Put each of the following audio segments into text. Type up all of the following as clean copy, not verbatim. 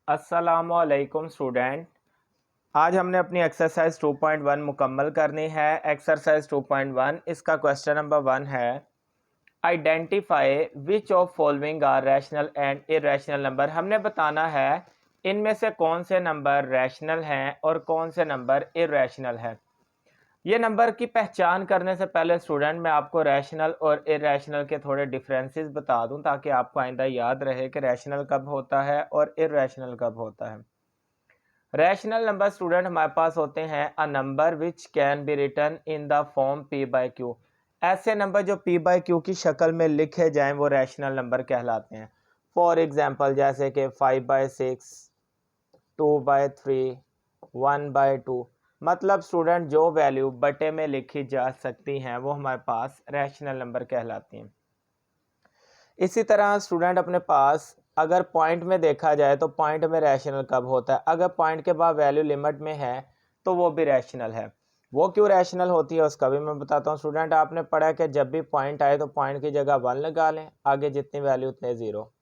अस्सलामुअलैकुम स्टूडेंट। आज हमने अपनी एक्सरसाइज 2.1 मुकम्मल करनी है। एक्सरसाइज 2.1 इसका क्वेश्चन नंबर 1 है, identify which of following are rational and irrational number. हमने बताना है इनमें से कौन से नंबर रैशनल हैं और कौन से नंबर इरेशनल हैं। ये नंबर की पहचान करने से पहले स्टूडेंट मैं आपको रैशनल और इरेशनल के थोड़े डिफरेंसेस बता दूं ताकि आपको आइंदा याद रहे कि रैशनल कब होता है और इरेशनल कब होता है। रैशनल नंबर स्टूडेंट हमारे पास होते हैं a number which can be written in the form p by q. ऐसे नंबर जो पी बाई क्यू की शक्ल में लिखे जाएं वो रैशनल नंबर कहलाते हैं। फॉर एग्जांपल जैसे कि 5/6, 2/3, 1/2। मतलब स्टूडेंट जो वैल्यू बटे में लिखी जा सकती हैं वो हमारे पास रैशनल नंबर कहलाती हैं। इसी तरह स्टूडेंट अपने पास अगर पॉइंट में देखा जाए तो पॉइंट में रैशनल कब होता है, अगर पॉइंट के बाद वैल्यू लिमिट में है तो वो भी रैशनल है। वो क्यों रैशनल होती है उसका भी मैं बताता हूँ। स्टूडेंट आपने पढ़ा कि जब भी पॉइंट आए तो पॉइंट की जगह 1 लगा लें, आगे जितनी वैल्यू उतने 0,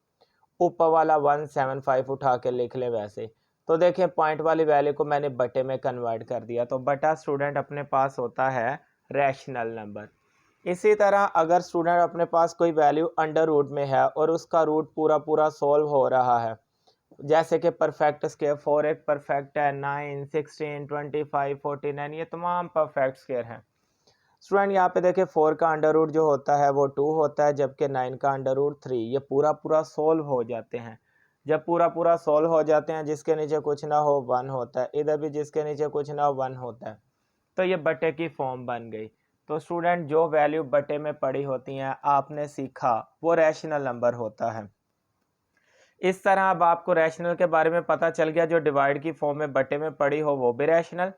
ऊपर वाला 175 उठा के लिख लें। वैसे तो देखिए पॉइंट वाली वैल्यू को मैंने बटे में कन्वर्ट कर दिया तो बटा स्टूडेंट अपने पास होता है रैशनल नंबर। इसी तरह अगर स्टूडेंट अपने पास कोई वैल्यू अंडर रूट में है और उसका रूट पूरा पूरा सॉल्व हो रहा है, जैसे कि परफेक्ट स्क्वायर 4 एक परफेक्ट है, 9, 16, 25, 49 ये तमाम परफेक्ट स्क्वायर हैं। स्टूडेंट यहाँ पे देखिए 4 का अंडर रूट जो होता है वो 2 होता है, जबकि 9 का अंडर रूट 3। ये पूरा पूरा सॉल्व हो जाते हैं। जब पूरा पूरा सॉल्व हो जाते हैं जिसके नीचे कुछ ना हो 1 होता है, इधर भी जिसके नीचे कुछ ना हो 1 होता है, तो ये बटे की फॉर्म बन गई। तो स्टूडेंट जो वैल्यू बटे में पड़ी होती हैं आपने सीखा वो रैशनल नंबर होता है। इस तरह अब आपको रैशनल के बारे में पता चल गया, जो डिवाइड की फॉर्म में बटे में पड़ी हो वो भी रैशनल,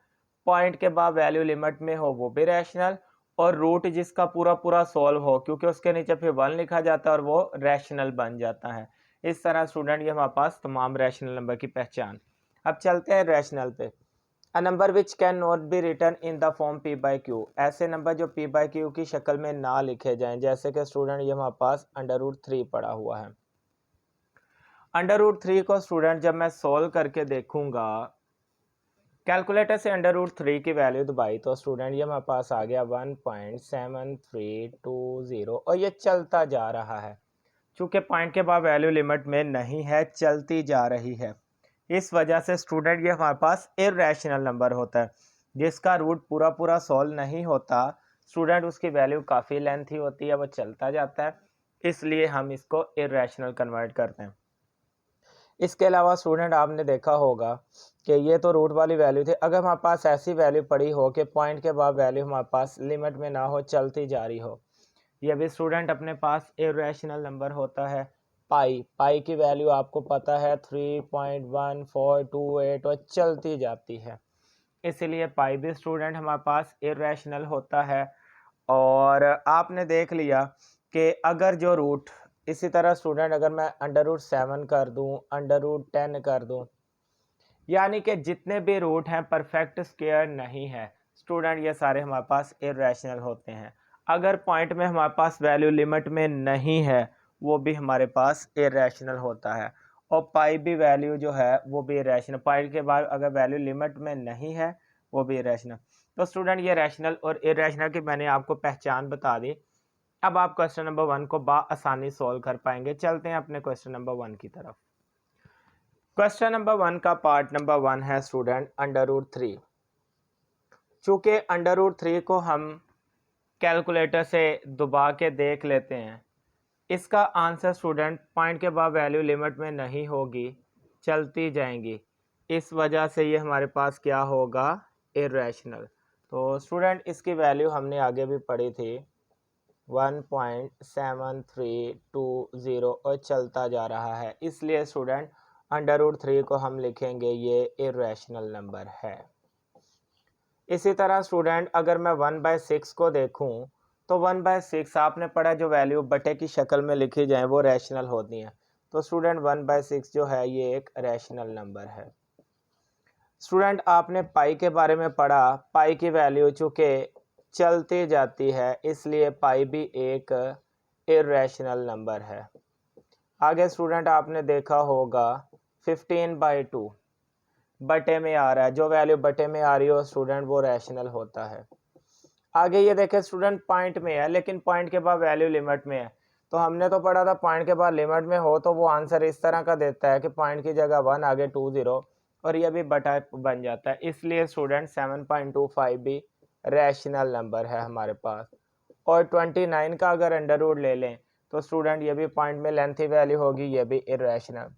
पॉइंट के बाद वैल्यू लिमिट में हो वो भी रैशनल, और रूट जिसका पूरा पूरा सॉल्व हो क्योंकि उसके नीचे फिर 1 लिखा जाता है और वो रैशनल बन जाता है। इस तरह स्टूडेंट ये हमारे पास तमाम रैशनल नंबर की पहचान। अब चलते हैं रैशनल पे। A number which can not be written in the form p by q. ऐसे नंबर जो पी बाई क्यू की शक्ल में ना लिखे जाएं, जैसे कि स्टूडेंट ये हमारे पास अंडर रूट 3 पड़ा हुआ है। अंडर रूट 3 को स्टूडेंट जब मैं सोल्व करके देखूंगा, कैलकुलेटर से अंडर रूट 3 की वैल्यू दबाई तो स्टूडेंट ये हमारे पास आ गया 1.7320 और ये चलता जा रहा है। चूंकि पॉइंट के बाद वैल्यू लिमिट में नहीं है, चलती जा रही है, इस वजह से स्टूडेंट ये हमारे पास इरेशनल नंबर होता है। जिसका रूट पूरा पूरा सॉल्व नहीं होता स्टूडेंट, उसकी वैल्यू काफ़ी लेंथी होती है, वो चलता जाता है, इसलिए हम इसको इरेशनल कन्वर्ट करते हैं। इसके अलावा स्टूडेंट आपने देखा होगा कि ये तो रूट वाली वैल्यू थी, अगर हमारे पास ऐसी वैल्यू पड़ी हो कि पॉइंट के बाद वैल्यू हमारे पास लिमिट में ना हो, चलती जा रही हो, ये भी स्टूडेंट अपने पास इरेशनल नंबर होता है। पाई की वैल्यू आपको पता है 3.1428 और चलती जाती है, इसीलिए पाई भी स्टूडेंट हमारे पास इरेशनल होता है। और आपने देख लिया कि अगर जो रूट, इसी तरह स्टूडेंट अगर मैं अंडर रूट 7 कर दूं, अंडर रूट 10 कर दूं, यानी कि जितने भी रूट हैं परफेक्ट स्क्वायर नहीं है स्टूडेंट, ये सारे हमारे पास इरेशनल होते हैं। अगर पॉइंट में हमारे पास वैल्यू लिमिट में नहीं है वो भी हमारे पास इरेशनल होता है। और पाई भी वैल्यू जो है वो भी इरेशनल, पॉइंट के बाद अगर वैल्यू लिमिट में नहीं है वो भी इरेशनल। तो स्टूडेंट ये रैशनल और इरेशनल की मैंने आपको पहचान बता दी। अब आप क्वेश्चन नंबर 1 को आसानी सॉल्व कर पाएंगे। चलते हैं अपने क्वेश्चन नंबर 1 की तरफ। क्वेश्चन नंबर 1 का पार्ट नंबर 1 है स्टूडेंट अंडर रूट 3। चूंकि अंडर रूट 3 को हम कैलकुलेटर से दबा के देख लेते हैं, इसका आंसर स्टूडेंट पॉइंट के बाद वैल्यू लिमिट में नहीं होगी, चलती जाएंगी, इस वजह से ये हमारे पास क्या होगा, इरेशनल। तो स्टूडेंट इसकी वैल्यू हमने आगे भी पढ़ी थी 1.7320 और चलता जा रहा है, इसलिए स्टूडेंट अंडर रूट 3 को हम लिखेंगे ये इरेशनल नंबर है। इसी तरह स्टूडेंट अगर मैं 1/6 को देखूं तो 1/6 आपने पढ़ा जो वैल्यू बटे की शक्ल में लिखी जाए वो रैशनल होती हैं। तो स्टूडेंट 1/6 जो है ये एक रैशनल नंबर है। स्टूडेंट आपने पाई के बारे में पढ़ा, पाई की वैल्यू चूँकि चलती जाती है इसलिए पाई भी एक इरेशनल नंबर है। आगे स्टूडेंट आपने देखा होगा 15/2 बटे में आ रहा है, जो वैल्यू बटे में आ रही हो स्टूडेंट वो रैशनल होता है। आगे ये देखें स्टूडेंट पॉइंट में है, लेकिन पॉइंट के बाद वैल्यू लिमिट में है। तो हमने तो पढ़ा था पॉइंट के बाद लिमिट में हो तो वो आंसर इस तरह का देता है कि पॉइंट की जगह 1 आगे 2 0 और ये भी बटा बन जाता है। इसलिए स्टूडेंट 7.25 भी रैशनल नंबर है हमारे पास। और 29 का अगर अंडर रूट ले लें तो स्टूडेंट ये भी पॉइंट में लेंथी वैल्यू होगी, ये भी इरेशनल।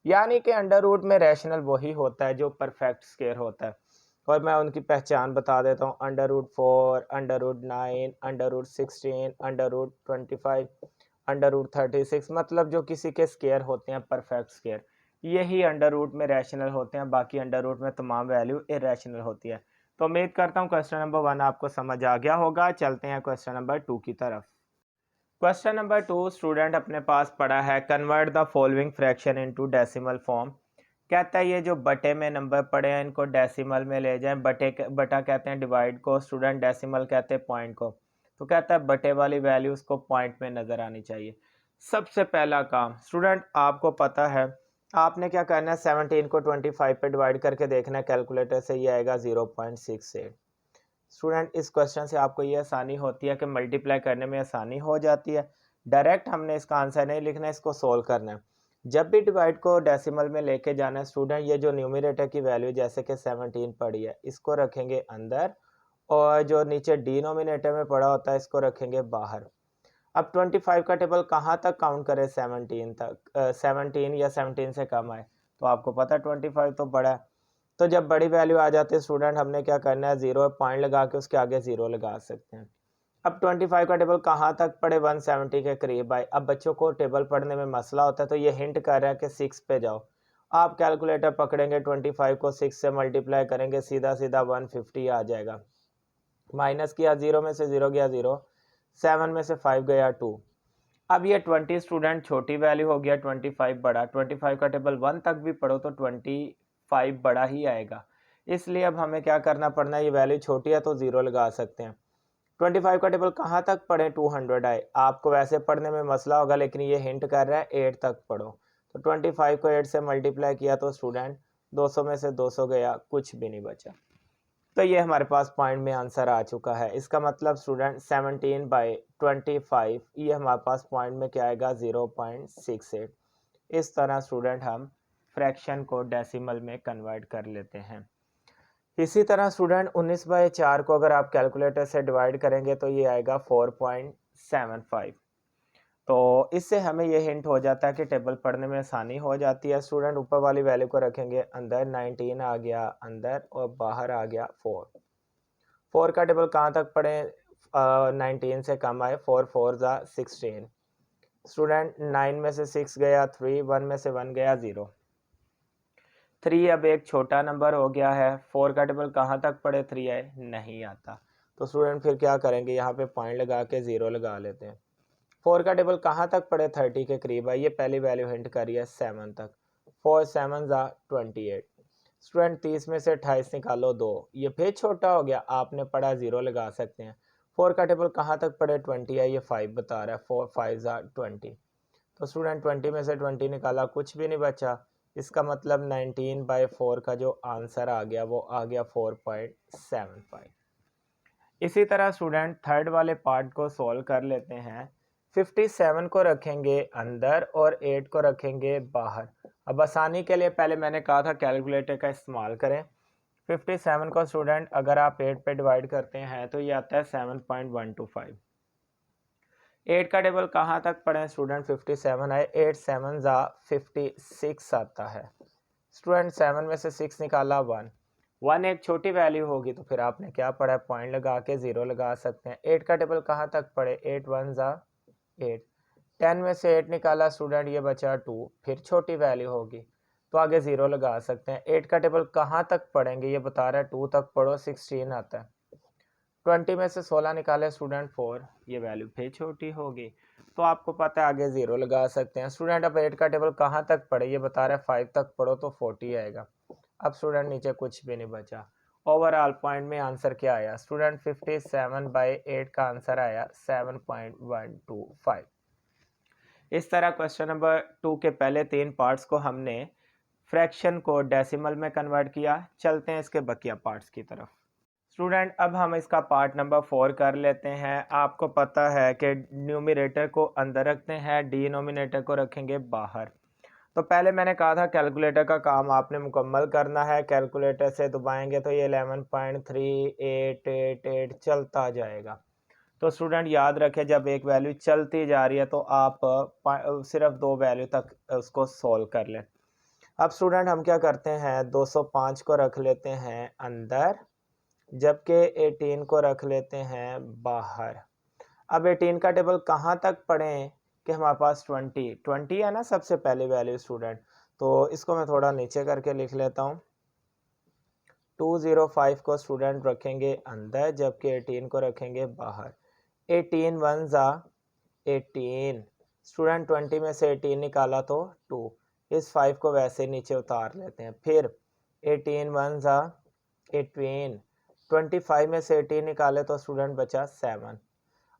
यानी कि अंडर रूट में रैशनल वही होता है जो परफेक्ट स्क्वायर होता है। और मैं उनकी पहचान बता देता हूँ, under root 4, under root 9, under root 16, under root 25, under root 36, मतलब जो किसी के स्क्वायर होते हैं परफेक्ट स्क्वायर, यही अंडर रूट में रैशनल होते हैं। बाकी अंडर रूट में तमाम वैल्यू इरेशनल होती है। तो उम्मीद करता हूँ क्वेश्चन नंबर 1 आपको समझ आ गया होगा। चलते हैं क्वेश्चन नंबर 2 की तरफ। क्वेश्चन नंबर 2 स्टूडेंट अपने पास पड़ा है, convert the following fraction into decimal form. कहता है ये जो बटे में नंबर पड़े हैं इनको डेसिमल में ले जाएं। बटा कहते हैं डिवाइड को, स्टूडेंट डेसिमल कहते हैं पॉइंट को। तो कहता है बटे वाली वैल्यू उसको पॉइंट में नज़र आनी चाहिए। सबसे पहला काम स्टूडेंट आपको पता है, आपने क्या करना है, 17 को 25 पे डिवाइड करके देखना है कैलकुलेटर से, ये आएगा 0.68। स्टूडेंट इस क्वेश्चन से आपको ये आसानी होती है कि मल्टीप्लाई करने में आसानी हो जाती है। डायरेक्ट हमने इसका आंसर नहीं लिखना है, इसको सोल्व करना है। जब भी डिवाइड को डेसिमल में लेके जाना है स्टूडेंट, ये जो न्यूमरेटर की वैल्यू जैसे कि 17 पड़ी है इसको रखेंगे अंदर, और जो नीचे डिनोमिनेटर में पड़ा होता है इसको रखेंगे बाहर। अब 25 का टेबल कहाँ तक काउंट करें, 17 तक। 17 या 17 से कम आए तो आपको पता है 25 तो बड़ा है। तो जब बड़ी वैल्यू आ जाती है स्टूडेंट हमने क्या करना है, 0 पॉइंट लगा के उसके आगे 0 लगा सकते हैं। अब 25 का टेबल कहाँ तक पड़े, 170 के करीब आए। अब बच्चों को टेबल पढ़ने में मसला होता है तो ये हिंट कर रहा है कि 6 पे जाओ। आप कैलकुलेटर पकड़ेंगे, 25 को 6 से मल्टीप्लाई करेंगे, सीधा सीधा 150 आ जाएगा। माइनस किया, 0 में से 0 गया 0, 7 में से 5 गया 2। अब ये 20 स्टूडेंट छोटी वैल्यू हो गया, 25 बड़ा। 25 का टेबल 1 तक भी पढ़ो तो 25 बड़ा ही आएगा। इसलिए अब हमें क्या करना पड़ना है, ये वैल्यू छोटी है तो 0 लगा सकते हैं। 25 का टेबल कहाँ तक पढ़े, 200 आए। आपको वैसे पढ़ने में मसला होगा लेकिन ये हिंट कर रहा है 8 तक पढ़ो। तो 25 को 8 से मल्टीप्लाई किया तो स्टूडेंट 200 में से 200 गया, कुछ भी नहीं बचा। तो ये हमारे पास पॉइंट में आंसर आ चुका है। इसका मतलब स्टूडेंट 17/25 ये हमारे पास पॉइंट में क्या आएगा, 0.68। इस तरह स्टूडेंट हम फ्रैक्शन को डेसिमल में कन्वर्ट कर लेते हैं। इसी तरह स्टूडेंट 19/4 को अगर आप कैलकुलेटर से डिवाइड करेंगे तो ये आएगा 4.75। तो इससे हमें ये हिंट हो जाता है कि टेबल पढ़ने में आसानी हो जाती है। स्टूडेंट ऊपर वाली वैल्यू को रखेंगे अंदर, 19 आ गया अंदर और बाहर आ गया 4। 4 का टेबल कहाँ तक पढ़े, 19 से कम आए, 4 4 ज़ा 16। स्टूडेंट 9 में से 6 गया 3, 1 में से 1 गया 0। 3 अब एक छोटा नंबर हो गया है। 4 का टेबल कहाँ तक पढ़े, 3 आए, नहीं आता। तो स्टूडेंट फिर क्या करेंगे, यहाँ पे पॉइंट लगा के 0 लगा लेते हैं। 4 का टेबल कहाँ तक पड़े, 30 के करीब है। ये पहली वैल्यू हिंट करी है 7 तक। 4 7 ज़ा 28। स्टूडेंट 30 में से 28 निकालो 2, ये फिर छोटा हो गया, आपने पढ़ा 0 लगा सकते हैं। 4 का टेबल कहाँ तक पड़े, 20 है, ये 5 बता रहा है। 4 5 ज़ा 20। तो स्टूडेंट 20 में से 20 निकाला, कुछ भी नहीं बचा। इसका मतलब 19/4 का जो आंसर आ गया वो आ गया 4.75। इसी तरह स्टूडेंट थर्ड वाले पार्ट को सॉल्व कर लेते हैं। 57 को रखेंगे अंदर और 8 को रखेंगे बाहर। अब आसानी के लिए पहले मैंने कहा था कैलकुलेटर का इस्तेमाल करें। 57 को स्टूडेंट अगर आप 8 पे डिवाइड करते हैं तो ये आता है 7.125। 8 का टेबल कहाँ तक पढ़ें स्टूडेंट, 57 है, 8 7 ज़ा 56 आता है। स्टूडेंट 7 में से 6 निकाला 1। 1 एक छोटी वैल्यू होगी तो फिर आपने क्या पढ़ा, पॉइंट लगा के 0 लगा सकते हैं। 8 का टेबल कहाँ तक पढ़े, 8 1 ज़ा 8। 10 में से 8 निकाला स्टूडेंट, ये बचा 2, फिर छोटी वैल्यू होगी तो आगे 0 लगा सकते हैं। 8 का टेबल कहाँ तक पढ़ेंगे, ये बता रहा है 2 तक पढ़ो, 16 आता है। 20 में से 16 निकाले स्टूडेंट 4, ये वैल्यू फिर छोटी होगी तो आपको पता है आगे 0 लगा सकते हैं। स्टूडेंट अब 8 का टेबल कहाँ तक पढ़े, ये बता रहा है 5 तक पढ़ो तो 40 आएगा। अब स्टूडेंट नीचे कुछ भी नहीं बचा। ओवरऑल पॉइंट में आंसर क्या आया स्टूडेंट, 57/8 का आंसर आया 7.125। इस तरह क्वेश्चन नंबर 2 के पहले 3 पार्ट्स को हमने फ्रैक्शन को डेसिमल में कन्वर्ट किया। चलते हैं इसके बकिया पार्ट्स की तरफ। स्टूडेंट अब हम इसका पार्ट नंबर 4 कर लेते हैं। आपको पता है कि न्यूमरेटर को अंदर रखते हैं, डिनोमिनेटर को रखेंगे बाहर। तो पहले मैंने कहा था कैलकुलेटर का काम आपने मुकम्मल करना है। कैलकुलेटर से दबाएंगे तो ये 11.3888 चलता जाएगा। तो स्टूडेंट याद रखें, जब एक वैल्यू चलती जा रही है तो आप सिर्फ 2 वैल्यू तक उसको सॉल्व कर लें। अब स्टूडेंट हम क्या करते हैं, 205 को रख लेते हैं अंदर, जबकि 18 को रख लेते हैं बाहर। अब 18 का टेबल कहाँ तक पढ़ें कि हमारे पास 20 है ना सबसे पहली वैल्यू स्टूडेंट। तो इसको मैं थोड़ा नीचे करके लिख लेता हूँ। 205 को स्टूडेंट रखेंगे अंदर, जबकि 18 को रखेंगे बाहर। 18 वन ज़ा 18, स्टूडेंट 20 में से 18 निकाला तो 2, इस 5 को वैसे नीचे उतार लेते हैं। फिर 18 वन ज़ा 18, 25 में से 18 निकाले तो स्टूडेंट बचा 7।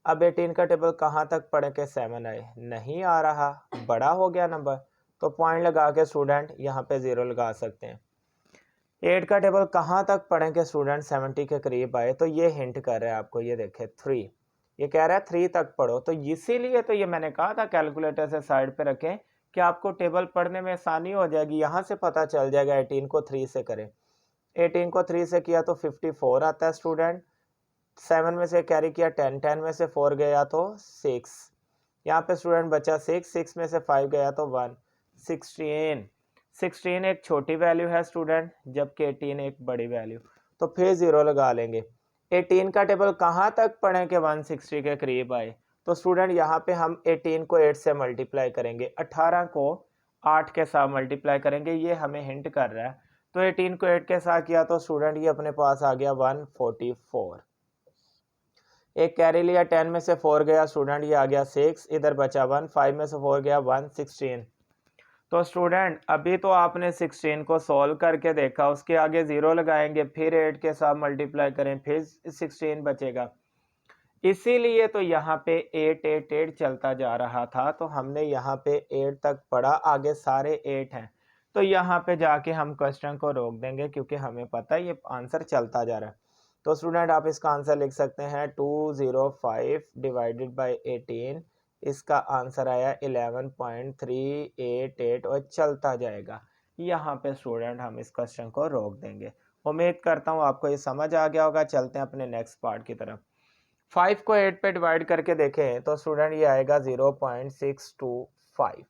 अब 18 का टेबल कहाँ तक पढ़े के 7 आए, नहीं आ रहा, बड़ा हो गया नंबर। तो पॉइंट लगा के स्टूडेंट यहाँ पे 0 लगा सकते हैं। 8 का टेबल कहाँ तक पढ़े के स्टूडेंट 70 के करीब आए, तो ये हिंट कर रहा है आपको, ये देखे 3, ये कह रहा है 3 तक पढ़ो। तो इसीलिए तो ये मैंने कहा था कैलकुलेटर से साइड पे रखें कि आपको टेबल पढ़ने में आसानी हो जाएगी। यहाँ से पता चल जाएगा 18 को 3 से करें। 18 को 3 से किया तो 54 आता है स्टूडेंट। 7 में से कैरी किया 10, 10 में से 4 गया तो 6, यहाँ पे स्टूडेंट बचा 6, 6 में से 5 गया तो 1, 16। 16 एक छोटी वैल्यू है स्टूडेंट, जबकि 18 एक बड़ी वैल्यू। तो फिर 0 लगा लेंगे। 18 का टेबल कहाँ तक पढ़ें कि 160 के करीब आए, तो स्टूडेंट यहाँ पे हम 18 को 8 से मल्टीप्लाई करेंगे, 18 को 8 के साथ मल्टीप्लाई करेंगे, ये हमें हिंट कर रहा है। तो 18 को 8 के साथ किया तो स्टूडेंट ये अपने पास आ गया 144। एक कैरी लिया, 10 में से 4 गया स्टूडेंट, ये आ गया 6, इधर बचा 1, 5 में से 4 गया 1, 16। तो स्टूडेंट अभी तो आपने 16 को सॉल्व करके देखा, उसके आगे 0 लगाएंगे, फिर 8 के साथ मल्टीप्लाई करें, फिर 16 बचेगा। इसीलिए तो यहाँ पे 8 8 8 चलता जा रहा था। तो हमने यहाँ पे 8 तक पढ़ा, आगे सारे 8 हैं। तो यहाँ पे जाके हम क्वेश्चन को रोक देंगे, क्योंकि हमें पता है ये आंसर चलता जा रहा है। तो स्टूडेंट आप इसका आंसर लिख सकते हैं 205 डिवाइडेड बाय 18, इसका आंसर आया 11.388 और चलता जाएगा। यहाँ पे स्टूडेंट हम इस क्वेश्चन को रोक देंगे। उम्मीद करता हूँ आपको ये समझ आ गया होगा। चलते हैं अपने नेक्स्ट पार्ट की तरफ। 5 को 8 पे डिवाइड करके देखें तो स्टूडेंट ये आएगा 0.625।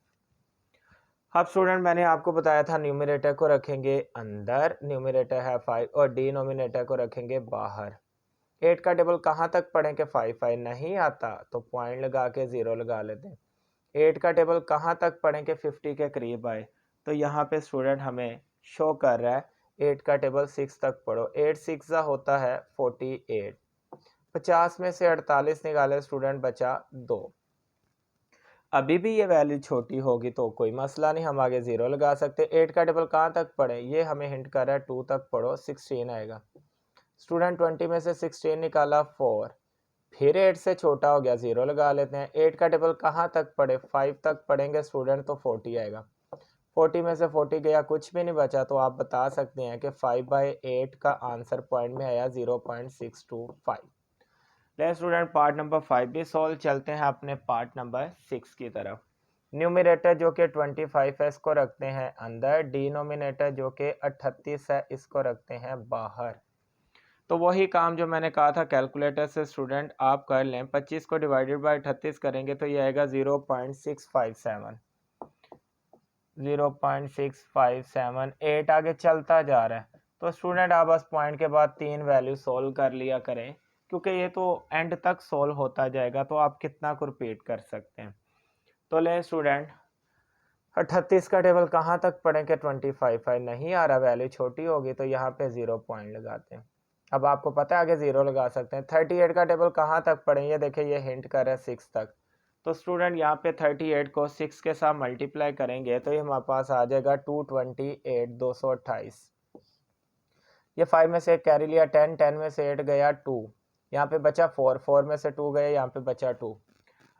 अब स्टूडेंट मैंने आपको बताया था न्यूमरेटर को रखेंगे अंदर, न्यूमरेटर है 5, और डिनोमिनेटर को रखेंगे बाहर। 8 का टेबल कहाँ तक पढ़ें कि 5 नहीं आता, तो पॉइंट लगा के 0 लगा लेते हैं। 8 का टेबल कहाँ तक पढ़ें कि 50 के करीब आए, तो यहाँ पे स्टूडेंट हमें शो कर रहा है 8 का टेबल 6 तक पढ़ो। 8 6 होता है 48, 50 में से 48 निकाले स्टूडेंट, बचा 2। अभी भी ये वैल्यू छोटी होगी तो कोई मसला नहीं, हम आगे 0 लगा सकते। 8 का टेबल कहाँ तक पढ़े, ये हमें हिंट कर रहा है 2 तक पढ़ो, 16 आएगा स्टूडेंट। 20 में से 16 निकाला 4, फिर 8 से छोटा हो गया, 0 लगा लेते हैं। 8 का टेबल कहाँ तक पढ़े, 5 तक पढ़ेंगे स्टूडेंट, तो 40 आएगा। 40 में से 40 गया, कुछ भी नहीं बचा, तो आप बता सकते हैं कि 5/8 का आंसर पॉइंट में आया 0.625। ले स्टूडेंट पार्ट नंबर 5 भी सॉल्व। चलते हैं अपने पार्ट नंबर 6 की तरफ। न्यूमरेटर जो कि 25 है इसको रखते हैं अंदर, डिनोमिनेटर जो कि 38 है इसको रखते हैं बाहर। तो वही काम जो मैंने कहा था कैलकुलेटर से स्टूडेंट आप कर लें। 25 को डिवाइडेड बाय 38 करेंगे तो ये आएगा 0.657, 0.657। 8 आगे चलता जा रहा है। तो स्टूडेंट आप बस पॉइंट के बाद 3 वैल्यू सॉल्व कर लिया करें, क्योंकि ये तो एंड तक सॉल्व होता जाएगा, तो आप कितना को रिपीट कर सकते हैं। तो ले स्टूडेंट 38 का टेबल कहाँ तक पढ़ें कि 25 है, नहीं आ रहा, वैल्यू छोटी होगी, तो यहाँ पे 0 पॉइंट लगाते हैं। अब आपको पता है आगे 0 लगा सकते हैं। 38 का टेबल कहाँ तक पढ़ें, ये देखिए ये हिंट कर रहा है 6 तक। तो स्टूडेंट यहाँ पे 38 को 6 के साथ मल्टीप्लाई करेंगे तो ये हमारे पास आ जाएगा 228, 228। ये 5 में से एक कैरी लिया, 10, 10 में से 8 गया 2, यहाँ पे बचा 4, 4 में से 2 गए, यहाँ पे बचा 2।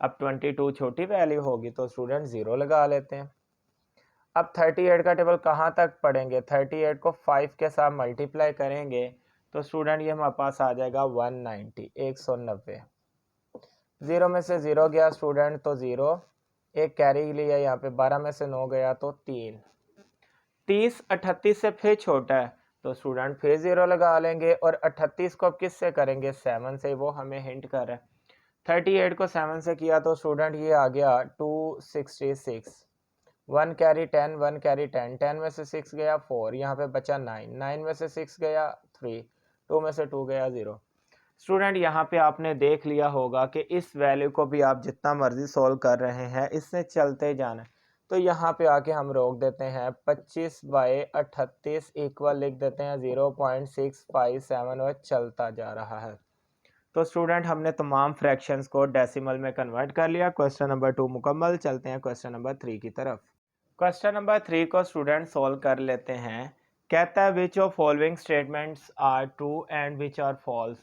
अब 22 छोटी वैल्यू होगी तो स्टूडेंट 0 लगा लेते हैं। अब 38 का टेबल कहाँ तक पढ़ेंगे, 38 को 5 के साथ मल्टीप्लाई करेंगे तो स्टूडेंट ये हमारे पास आ जाएगा 190, 190। 0 में से 0 गया स्टूडेंट तो 0, एक कैरी लिया यहाँ पे, 12 में से 9 गया तो 3। 30 38 से फिर छोटा है तो स्टूडेंट फिर 0 लगा लेंगे, और 38 को अब किससे करेंगे, 7 से, वो हमें हिंट कर रहा है। 38 को 7 से किया तो स्टूडेंट ये आ गया 266। 1 कैरी 10, 1 कैरी 10, 10 में से 6 गया 4, यहाँ पे बचा 9, 9 में से 6 गया 3, 2 में से 2 गया 0। स्टूडेंट यहाँ पे आपने देख लिया होगा कि इस वैल्यू को भी आप जितना मर्जी सोल्व कर रहे हैं, इससे चलते जाना है। तो यहाँ पे आके हम रोक देते हैं, 25/38 इक्वल लिख देते हैं 0.657 और चलता जा रहा है। तो स्टूडेंट हमने तमाम फ्रैक्शंस को डेसिमल में कन्वर्ट कर लिया। क्वेश्चन नंबर 2 मुकम्मल। चलते हैं क्वेश्चन नंबर 3 की तरफ। क्वेश्चन नंबर 3 को स्टूडेंट सोल्व कर लेते हैं। कहता है which of following statements are true and which are false.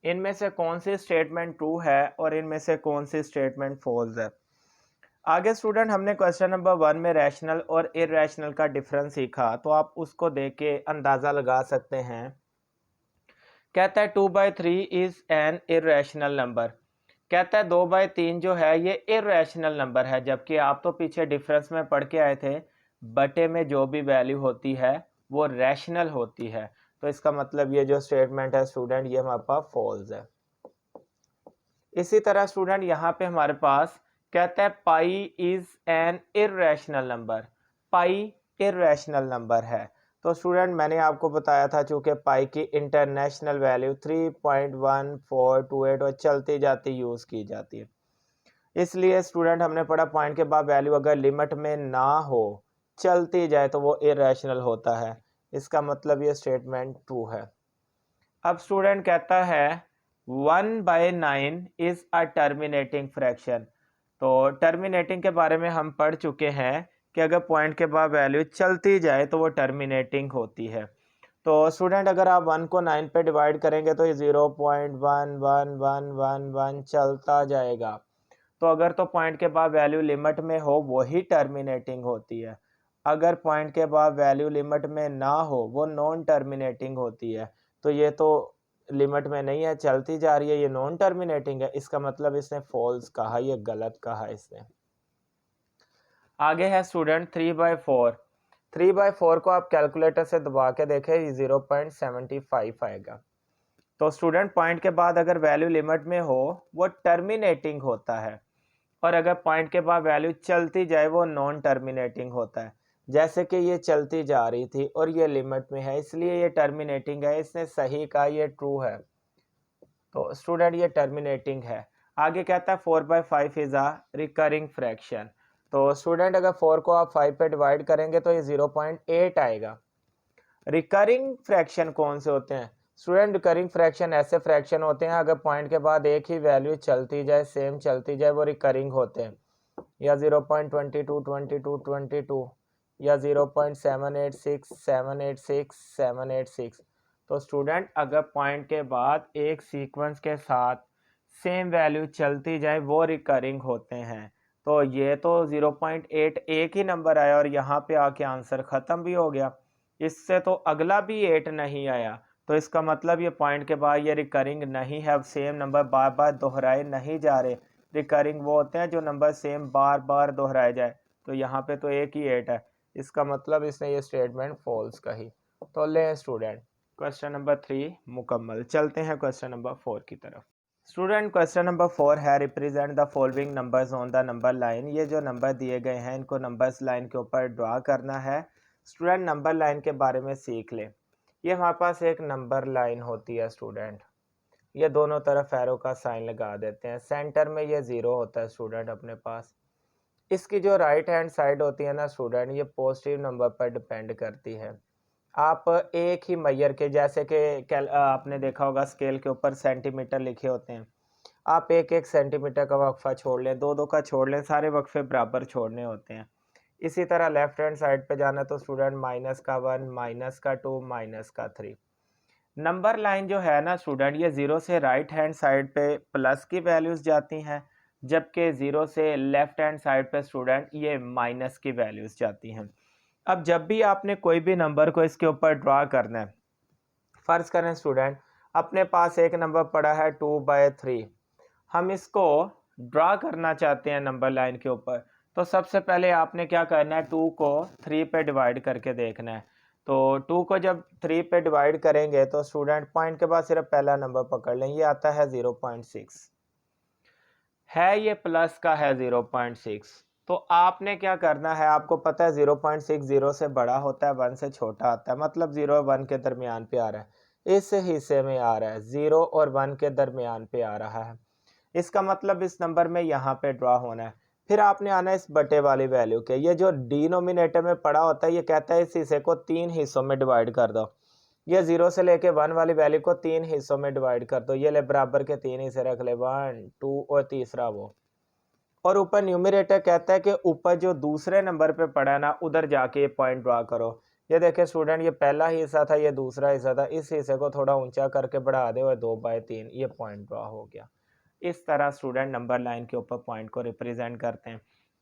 इनमें से कौन सी स्टेटमेंट ट्रू है और इनमें से कौन सी स्टेटमेंट फॉल्स है। आगे स्टूडेंट हमने क्वेश्चन नंबर 1 में रैशनल और इरैशनल का डिफरेंस सीखा, तो आप उसको देख के अंदाज़ा लगा सकते हैं। कहता है 2/3 इज़ एन इरैशनल नंबर। कहता है 2/3 जो है ये इरैशनल नंबर है, जबकि आप तो पीछे डिफरेंस में पढ़ के आए थे बटे में जो भी वैल्यू होती है वो रैशनल होती है। तो इसका मतलब ये जो स्टेटमेंट है स्टूडेंट ये हमारे पास फॉल्स है। इसी तरह स्टूडेंट यहाँ पे हमारे पास कहता है pi is an irrational number. Pi irrational number है। तो स्टूडेंट मैंने आपको बताया था चूंकि पाई की इंटरनेशनल वैल्यू 3.1428 और चलती जाती यूज़ की जाती है, इसलिए स्टूडेंट हमने पढ़ा पॉइंट के बाद वैल्यू अगर लिमिट में ना हो, चलती जाए, तो वो इरैशनल होता है। इसका मतलब ये स्टेटमेंट ट्रू है। अब स्टूडेंट कहता है 1/9 इज अ टर्मिनेटिंग फ्रैक्शन। तो टर्मिनेटिंग के बारे में हम पढ़ चुके हैं कि अगर पॉइंट के बाद वैल्यू चलती जाए तो वो टर्मिनेटिंग होती है। तो स्टूडेंट अगर आप 1 को 9 पे डिवाइड करेंगे तो ये 0.11111 चलता जाएगा। तो अगर तो पॉइंट के बाद वैल्यू लिमिट में हो वही टर्मिनेटिंग होती है, अगर पॉइंट के बाद वैल्यू लिमिट में ना हो वो नॉन टर्मिनेटिंग होती है। तो ये तो लिमिट में नहीं है, चलती जा रही है, ये नॉन टर्मिनेटिंग है। इसका मतलब इसने फॉल्स कहा, ये गलत कहा इसने। आगे है स्टूडेंट 3/4। 3/4 को आप कैलकुलेटर से दबा के देखें 0.75 आएगा। तो स्टूडेंट पॉइंट के बाद अगर वैल्यू लिमिट में हो वो टर्मिनेटिंग होता है, और अगर पॉइंट के बाद वैल्यू चलती जाए वो नॉन टर्मिनेटिंग होता है। जैसे कि ये चलती जा रही थी और ये लिमिट में है, इसलिए ये टर्मिनेटिंग है। इसने सही कहा, ये ट्रू है। तो स्टूडेंट ये टर्मिनेटिंग है। आगे कहता है 4/5 इज अ रिकरिंग फ्रैक्शन। तो स्टूडेंट अगर 4 को आप 5 पे डिवाइड करेंगे तो ये 0.8 आएगा। रिकरिंग फ्रैक्शन कौन से होते हैं स्टूडेंट? रिकरिंग फ्रैक्शन ऐसे फ्रैक्शन होते हैं अगर पॉइंट के बाद एक ही वैल्यू चलती जाए, सेम चलती जाए, वो रिकरिंग होते हैं। या 0.22 22 22 या 0.786 786 786। तो स्टूडेंट अगर पॉइंट के बाद एक सीक्वेंस के साथ सेम वैल्यू चलती जाए वो रिकरिंग होते हैं। तो ये तो 0.8 एक ही नंबर आया और यहाँ पे आके आंसर ख़त्म भी हो गया। इससे तो अगला भी 8 नहीं आया, तो इसका मतलब ये पॉइंट के बाद ये रिकरिंग नहीं है। अब सेम नंबर बार बार दोहराए नहीं जा रहे। रिकरिंग वो होते हैं जो नंबर सेम बार बार दोहराए जाए। तो यहाँ पे तो एक ही 8 है, इसका मतलब इसने ये स्टेटमेंट फॉल्स कही। तो ले स्टूडेंट क्वेश्चन नंबर 3 मुकम्मल। चलते हैं क्वेश्चन नंबर 4 की तरफ। स्टूडेंट क्वेश्चन नंबर 4 है represent the following numbers on the number line. ये जो नंबर दिए गए हैं इनको नंबर्स लाइन के ऊपर ड्रा करना है। स्टूडेंट नंबर लाइन के बारे में सीख ले। ये हमारे पास एक नंबर लाइन होती है स्टूडेंट, ये दोनों तरफ एरो का साइन लगा देते हैं। सेंटर में ये 0 होता है स्टूडेंट अपने पास। इसकी जो राइट हैंड साइड होती है ना स्टूडेंट, ये पॉजिटिव नंबर पर डिपेंड करती है। आप एक ही मैयर के, जैसे कि आपने देखा होगा स्केल के ऊपर सेंटीमीटर लिखे होते हैं, आप एक एक सेंटीमीटर का वक्फा छोड़ लें, दो दो का छोड़ लें, सारे वक्फे बराबर छोड़ने होते हैं। इसी तरह लेफ्ट हैंड साइड पे जाना तो स्टूडेंट -1 -2 -3। नंबर लाइन जो है ना स्टूडेंट, ये 0 से राइट हैंड साइड पे प्लस की वैल्यूज़ जाती हैं, जबकि 0 से लेफ्ट हैंड साइड पे स्टूडेंट ये माइनस की वैल्यूज़ जाती हैं। अब जब भी आपने कोई भी नंबर को इसके ऊपर ड्रा करना है, फ़र्ज़ करें स्टूडेंट अपने पास एक नंबर पड़ा है 2/3, हम इसको ड्रा करना चाहते हैं नंबर लाइन के ऊपर, तो सबसे पहले आपने क्या करना है, 2 को 3 पे डिवाइड करके देखना है। तो 2 को जब 3 पे डिवाइड करेंगे तो स्टूडेंट पॉइंट के बाद सिर्फ पहला नंबर पकड़ लें, ये आता है 0.6, है ये प्लस का है 0.6। तो आपने क्या करना है, आपको पता है 0.6 0 से बड़ा होता है, 1 से छोटा आता है, मतलब 0 और 1 के दरमियान पे आ रहा है, इस हिस्से में आ रहा है, 0 और 1 के दरमियान पे आ रहा है। इसका मतलब इस नंबर में यहाँ पे ड्रा होना है। फिर आपने आना है इस बटे वाली वैल्यू के, ये जो डिनोमिनेटर में पड़ा होता है ये कहता है इस हिस्से को 3 हिस्सों में डिवाइड कर दो। ये 0 से लेके 1 वाली वैल्यू को 3 हिस्सों में डिवाइड कर दो, ये ले बराबर के 3 हिस्से रख ले, 1 2 और तीसरा वो। और ऊपर न्यूमरेटर कहता है कि ऊपर जो दूसरे नंबर पे पड़ा है ना, उधर जाके ये पॉइंट ड्रा करो। ये देखे स्टूडेंट, ये पहला हिस्सा था, ये दूसरा हिस्सा था, इस हिस्से को थोड़ा ऊंचा करके बढ़ा दे और 2/3 ये पॉइंट ड्रा हो गया। इस तरह स्टूडेंट नंबर लाइन के ऊपर पॉइंट को रिप्रेजेंट करते हैं।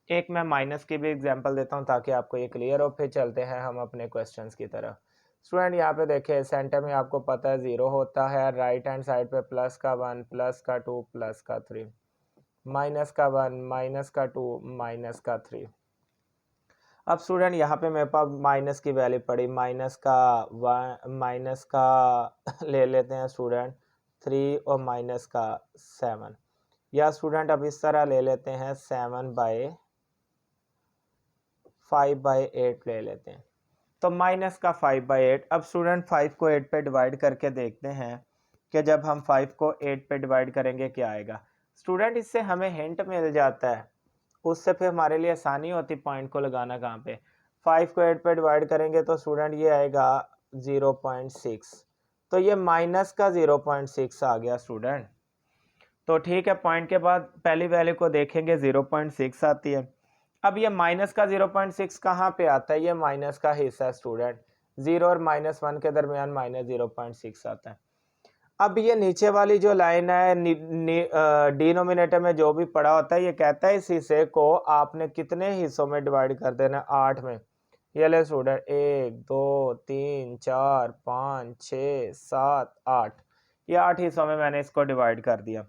एक मैं माइनस की भी एग्जांपल देता हूं ताकि आपको ये क्लियर हो, फिर चलते हैं हम अपने क्वेश्चंस की तरफ। स्टूडेंट यहाँ पे देखें सेंटर में आपको पता है 0 होता है, राइट हैंड साइड पे प्लस का 1 प्लस का 2 प्लस का 3, माइनस का 1 माइनस का 2 माइनस का 3। अब स्टूडेंट यहाँ पे मेरे पास माइनस की वैल्यू पड़ी, माइनस का 1 माइनस का ले लेते हैं स्टूडेंट 3 और माइनस का 7, या स्टूडेंट अब इस तरह ले लेते हैं 7/5/8 ले लेते हैं, तो माइनस का 5/8। अब स्टूडेंट 5 को 8 पे डिवाइड करके देखते हैं कि जब हम 5 को 8 पे डिवाइड करेंगे क्या आएगा। स्टूडेंट इससे हमें हिंट मिल जाता है, उससे फिर हमारे लिए आसानी होती पॉइंट को लगाना कहाँ पे। 5 को 8 पे डिवाइड करेंगे तो स्टूडेंट ये आएगा 0.6, तो ये माइनस का 0.6 आ गया स्टूडेंट। तो ठीक है, पॉइंट के बाद पहली वैल्यू को देखेंगे 0.6 आती है। अब ये माइनस का 0.6 कहाँ पे आता है, ये माइनस का हिस्सा है स्टूडेंट, 0 और -1 के दरमियान माइनस 0.6 आता है। अब ये नीचे वाली जो लाइन है डिनोमिनेटर में जो भी पड़ा होता है, ये कहता है इस हिस्से को आपने कितने हिस्सों में डिवाइड कर देना, 8 में। ये ले स्टूडेंट 1 2 3 4 5 6 7 8, ये 8 हिस्सों में मैंने इसको डिवाइड कर दिया।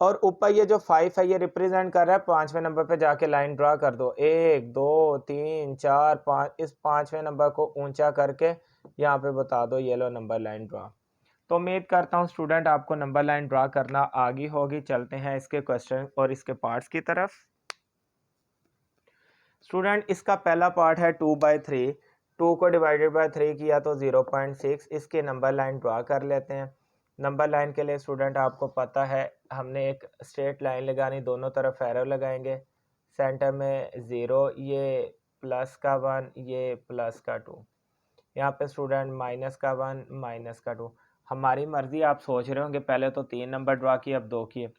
और ऊपर ये जो 5 है ये रिप्रेजेंट कर रहा है 5वें नंबर पे, जाके लाइन ड्रा कर दो, 1 2 3 4 5, इस 5वें नंबर को ऊंचा करके यहाँ पे बता दो, ये लो नंबर लाइन ड्रा। तो उम्मीद करता हूँ स्टूडेंट आपको नंबर लाइन ड्रा करना आ गई होगी। चलते हैं इसके क्वेश्चन और इसके पार्ट्स की तरफ। स्टूडेंट इसका पहला पार्ट है 2/3, 2 को डिवाइडेड बाय 3 किया तो 0.6, इसके नंबर लाइन ड्रा कर लेते हैं। नंबर लाइन के लिए स्टूडेंट आपको पता है हमने एक स्ट्रेट लाइन लगानी, दोनों तरफ एरो लगाएंगे, सेंटर में 0, ये प्लस का 1 ये प्लस का 2, यहाँ पे स्टूडेंट माइनस का 1 माइनस का 2। हमारी मर्जी, आप सोच रहे होंगे पहले तो 3 नंबर ड्रा किए अब 2 किए।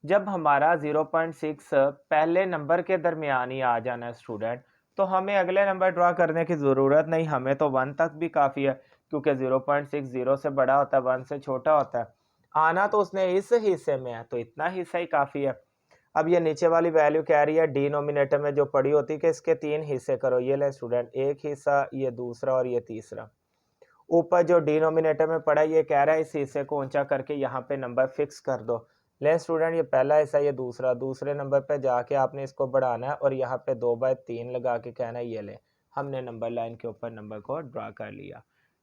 जब हमारा 0.6 पहले नंबर के दरमियान ही आ जाना है स्टूडेंट, तो हमें अगले नंबर ड्रा करने की ज़रूरत नहीं, हमें तो 1 तक भी काफ़ी है, क्योंकि 0.6 0 से बड़ा होता है, 1 से छोटा होता है। आना तो उसने इस हिस्से में है, तो इतना हिस्सा ही काफ़ी है। अब ये नीचे वाली वैल्यू कह रही है डिनोमिनेटर में जो पड़ी होती है कि इसके 3 हिस्से करो, ये ले स्टूडेंट एक हिस्सा, ये दूसरा और ये तीसरा। ऊपर जो डिनोमिनेटर में पड़ा है ये कह रहा है इस हिस्से को ऊंचा करके यहाँ पे नंबर फिक्स कर दो। ले स्टूडेंट ये पहला हिस्सा, ये दूसरा, दूसरे नंबर पे जाके आपने इसको बढ़ाना है और यहाँ पे 2/3 लगा के कहना है ये ले, हमने नंबर लाइन के ऊपर नंबर को ड्रा कर लिया।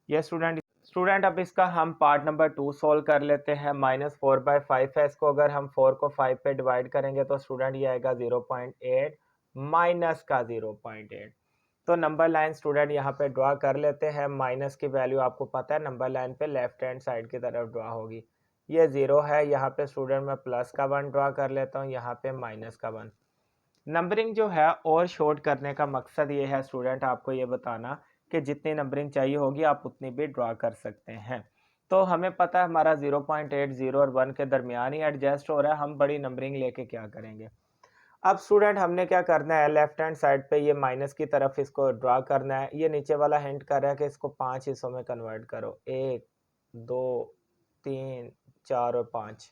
ये स्टूडेंट अब इसका हम पार्ट नंबर 2 सोल्व कर लेते हैं। -4/5 है, इसको अगर हम 4 को 5 पे डिवाइड करेंगे तो स्टूडेंट ये आएगा 0.8 माइनस का 0.8। तो नंबर लाइन स्टूडेंट यहाँ पे ड्रा कर लेते हैं। माइनस की वैल्यू आपको पता है नंबर लाइन पे लेफ्ट हैंड साइड की तरफ ड्रा होगी, ये 0 है, यहाँ पे स्टूडेंट मैं प्लस का 1 ड्रा कर लेता हूँ, यहाँ पे माइनस का 1। नंबरिंग जो है और शॉर्ट करने का मकसद ये है स्टूडेंट आपको ये बताना कि जितनी नंबरिंग चाहिए होगी आप उतनी भी ड्रा कर सकते हैं। तो हमें पता है हमारा 0.8 0 और 1 के दरमियान ही एडजस्ट हो रहा है, हम बड़ी नंबरिंग लेके क्या करेंगे। अब स्टूडेंट हमने क्या करना है, लेफ्ट हैंड साइड पे ये माइनस की तरफ इसको ड्रा करना है। ये नीचे वाला हिंट कर रहा है कि इसको 5 हिस्सों में कन्वर्ट करो, 1 2 3 4 और 5।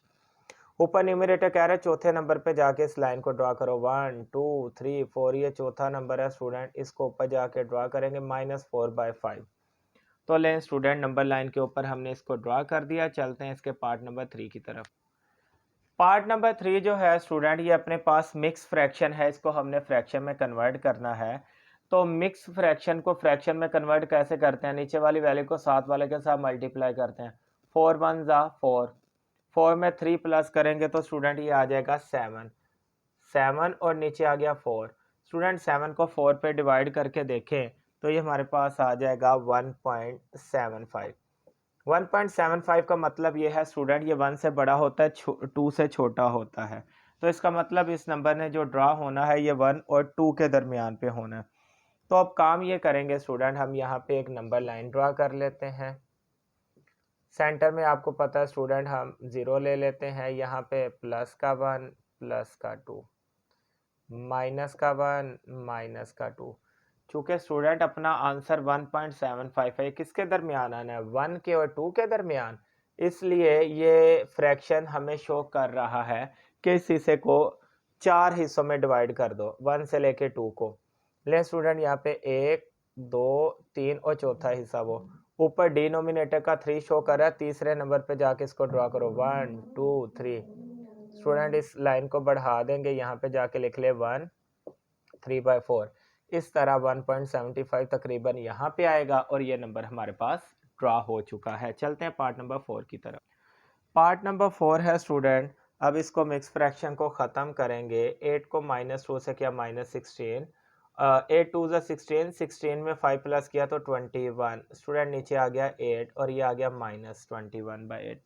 ऊपर न्यूमरेटर कह रहा है चौथे नंबर पे जाके इस लाइन को ड्रा करो, 1 2 3 4, ये चौथा नंबर है स्टूडेंट, इसको ऊपर जाके ड्रा करेंगे -4/5। तो लें स्टूडेंट नंबर लाइन के ऊपर हमने इसको ड्रा कर दिया। चलते हैं इसके पार्ट नंबर 3 की तरफ। पार्ट नंबर 3 जो है स्टूडेंट, ये अपने पास मिक्स फ्रैक्शन है, इसको हमने फ्रैक्शन में कन्वर्ट करना है। तो मिक्स फ्रैक्शन को फ्रैक्शन में कन्वर्ट कैसे करते हैं, नीचे वाली वैल्यू को साथ वाले के साथ मल्टीप्लाई करते हैं। 4 1 ज़ा 4, 4 में 3 प्लस करेंगे तो स्टूडेंट ये आ जाएगा 7, 7 और नीचे आ गया 4। स्टूडेंट 7 को 4 पे डिवाइड करके देखें तो ये हमारे पास आ जाएगा 1.75। 1.75 का मतलब ये है स्टूडेंट, ये 1 से बड़ा होता है, 2 से छोटा होता है। तो इसका मतलब इस नंबर ने जो ड्रा होना है ये 1 और 2 के दरमियान पे होना है। तो अब काम ये करेंगे स्टूडेंट, हम यहाँ पे एक नंबर लाइन ड्रा कर लेते हैं। सेंटर में आपको पता है स्टूडेंट हम 0 ले लेते हैं, यहाँ पे प्लस का 1 प्लस का 2, माइनस का 1 माइनस का 2। चूँकि स्टूडेंट अपना आंसर 1.75 है, किसके दरमियान आना है, 1 के और 2 के दरमियान, इसलिए ये फ्रैक्शन हमें शो कर रहा है कि इस हिस्से को 4 हिस्सों में डिवाइड कर दो, 1 से लेके 2 को। ले स्टूडेंट यहाँ पे 1 2 3 और चौथा हिस्सा वो ऊपर डिनोमिनेटर का 3 शो कर रहा है, तीसरे नंबर पे जाके इसको ड्रा करो 1 2 3। स्टूडेंट इस लाइन को बढ़ा देंगे, यहाँ पे जाके लिख ले 1 3/4। इस तरह 1.75 तकरीबन यहाँ पे आएगा और ये नंबर हमारे पास ड्रा हो चुका है। चलते हैं पार्ट नंबर 4 की तरफ। पार्ट नंबर 4 है स्टूडेंट, अब इसको मिक्स फ्रैक्शन को ख़त्म करेंगे। 8 को -2 से किया -16, 8 2 ज़ा 16, 16 में 5 प्लस किया तो 21। स्टूडेंट नीचे आ गया 8 और ये आ गया -21/8।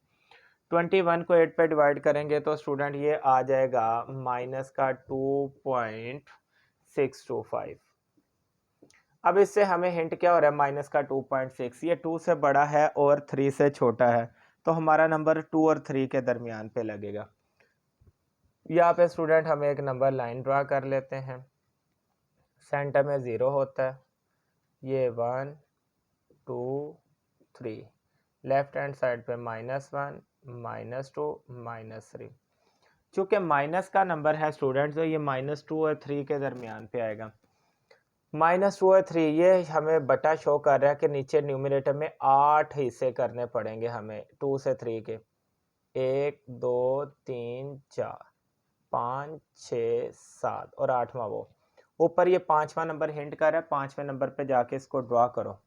21 को 8 पे डिवाइड करेंगे तो स्टूडेंट ये आ जाएगा माइनस का 2.625। अब इससे हमें हिंट क्या हो रहा है, माइनस का 2.6, ये 2 से बड़ा है और 3 से छोटा है, तो हमारा नंबर 2 और 3 के दरमियान पे लगेगा। यहाँ पे स्टूडेंट हम एक नंबर लाइन ड्रा कर लेते हैं, सेंटर में 0 होता है, ये 1 2 3, लेफ्ट हैंड साइड पे -1 -2 -3। चूँकि माइनस का नंबर है स्टूडेंट, तो ये -2 और 3 के दरमियान पे आएगा। -2 और 3 ये हमें बटा शो कर रहा है कि नीचे न्यूमरेटर में 8 हिस्से करने पड़ेंगे हमें 2 से 3 के, 1 2 3 4 5 6 7 और 8वां वो ऊपर ये 5वां नंबर हिंट कर रहा है, 5वें नंबर पे जाके इसको ड्रा करो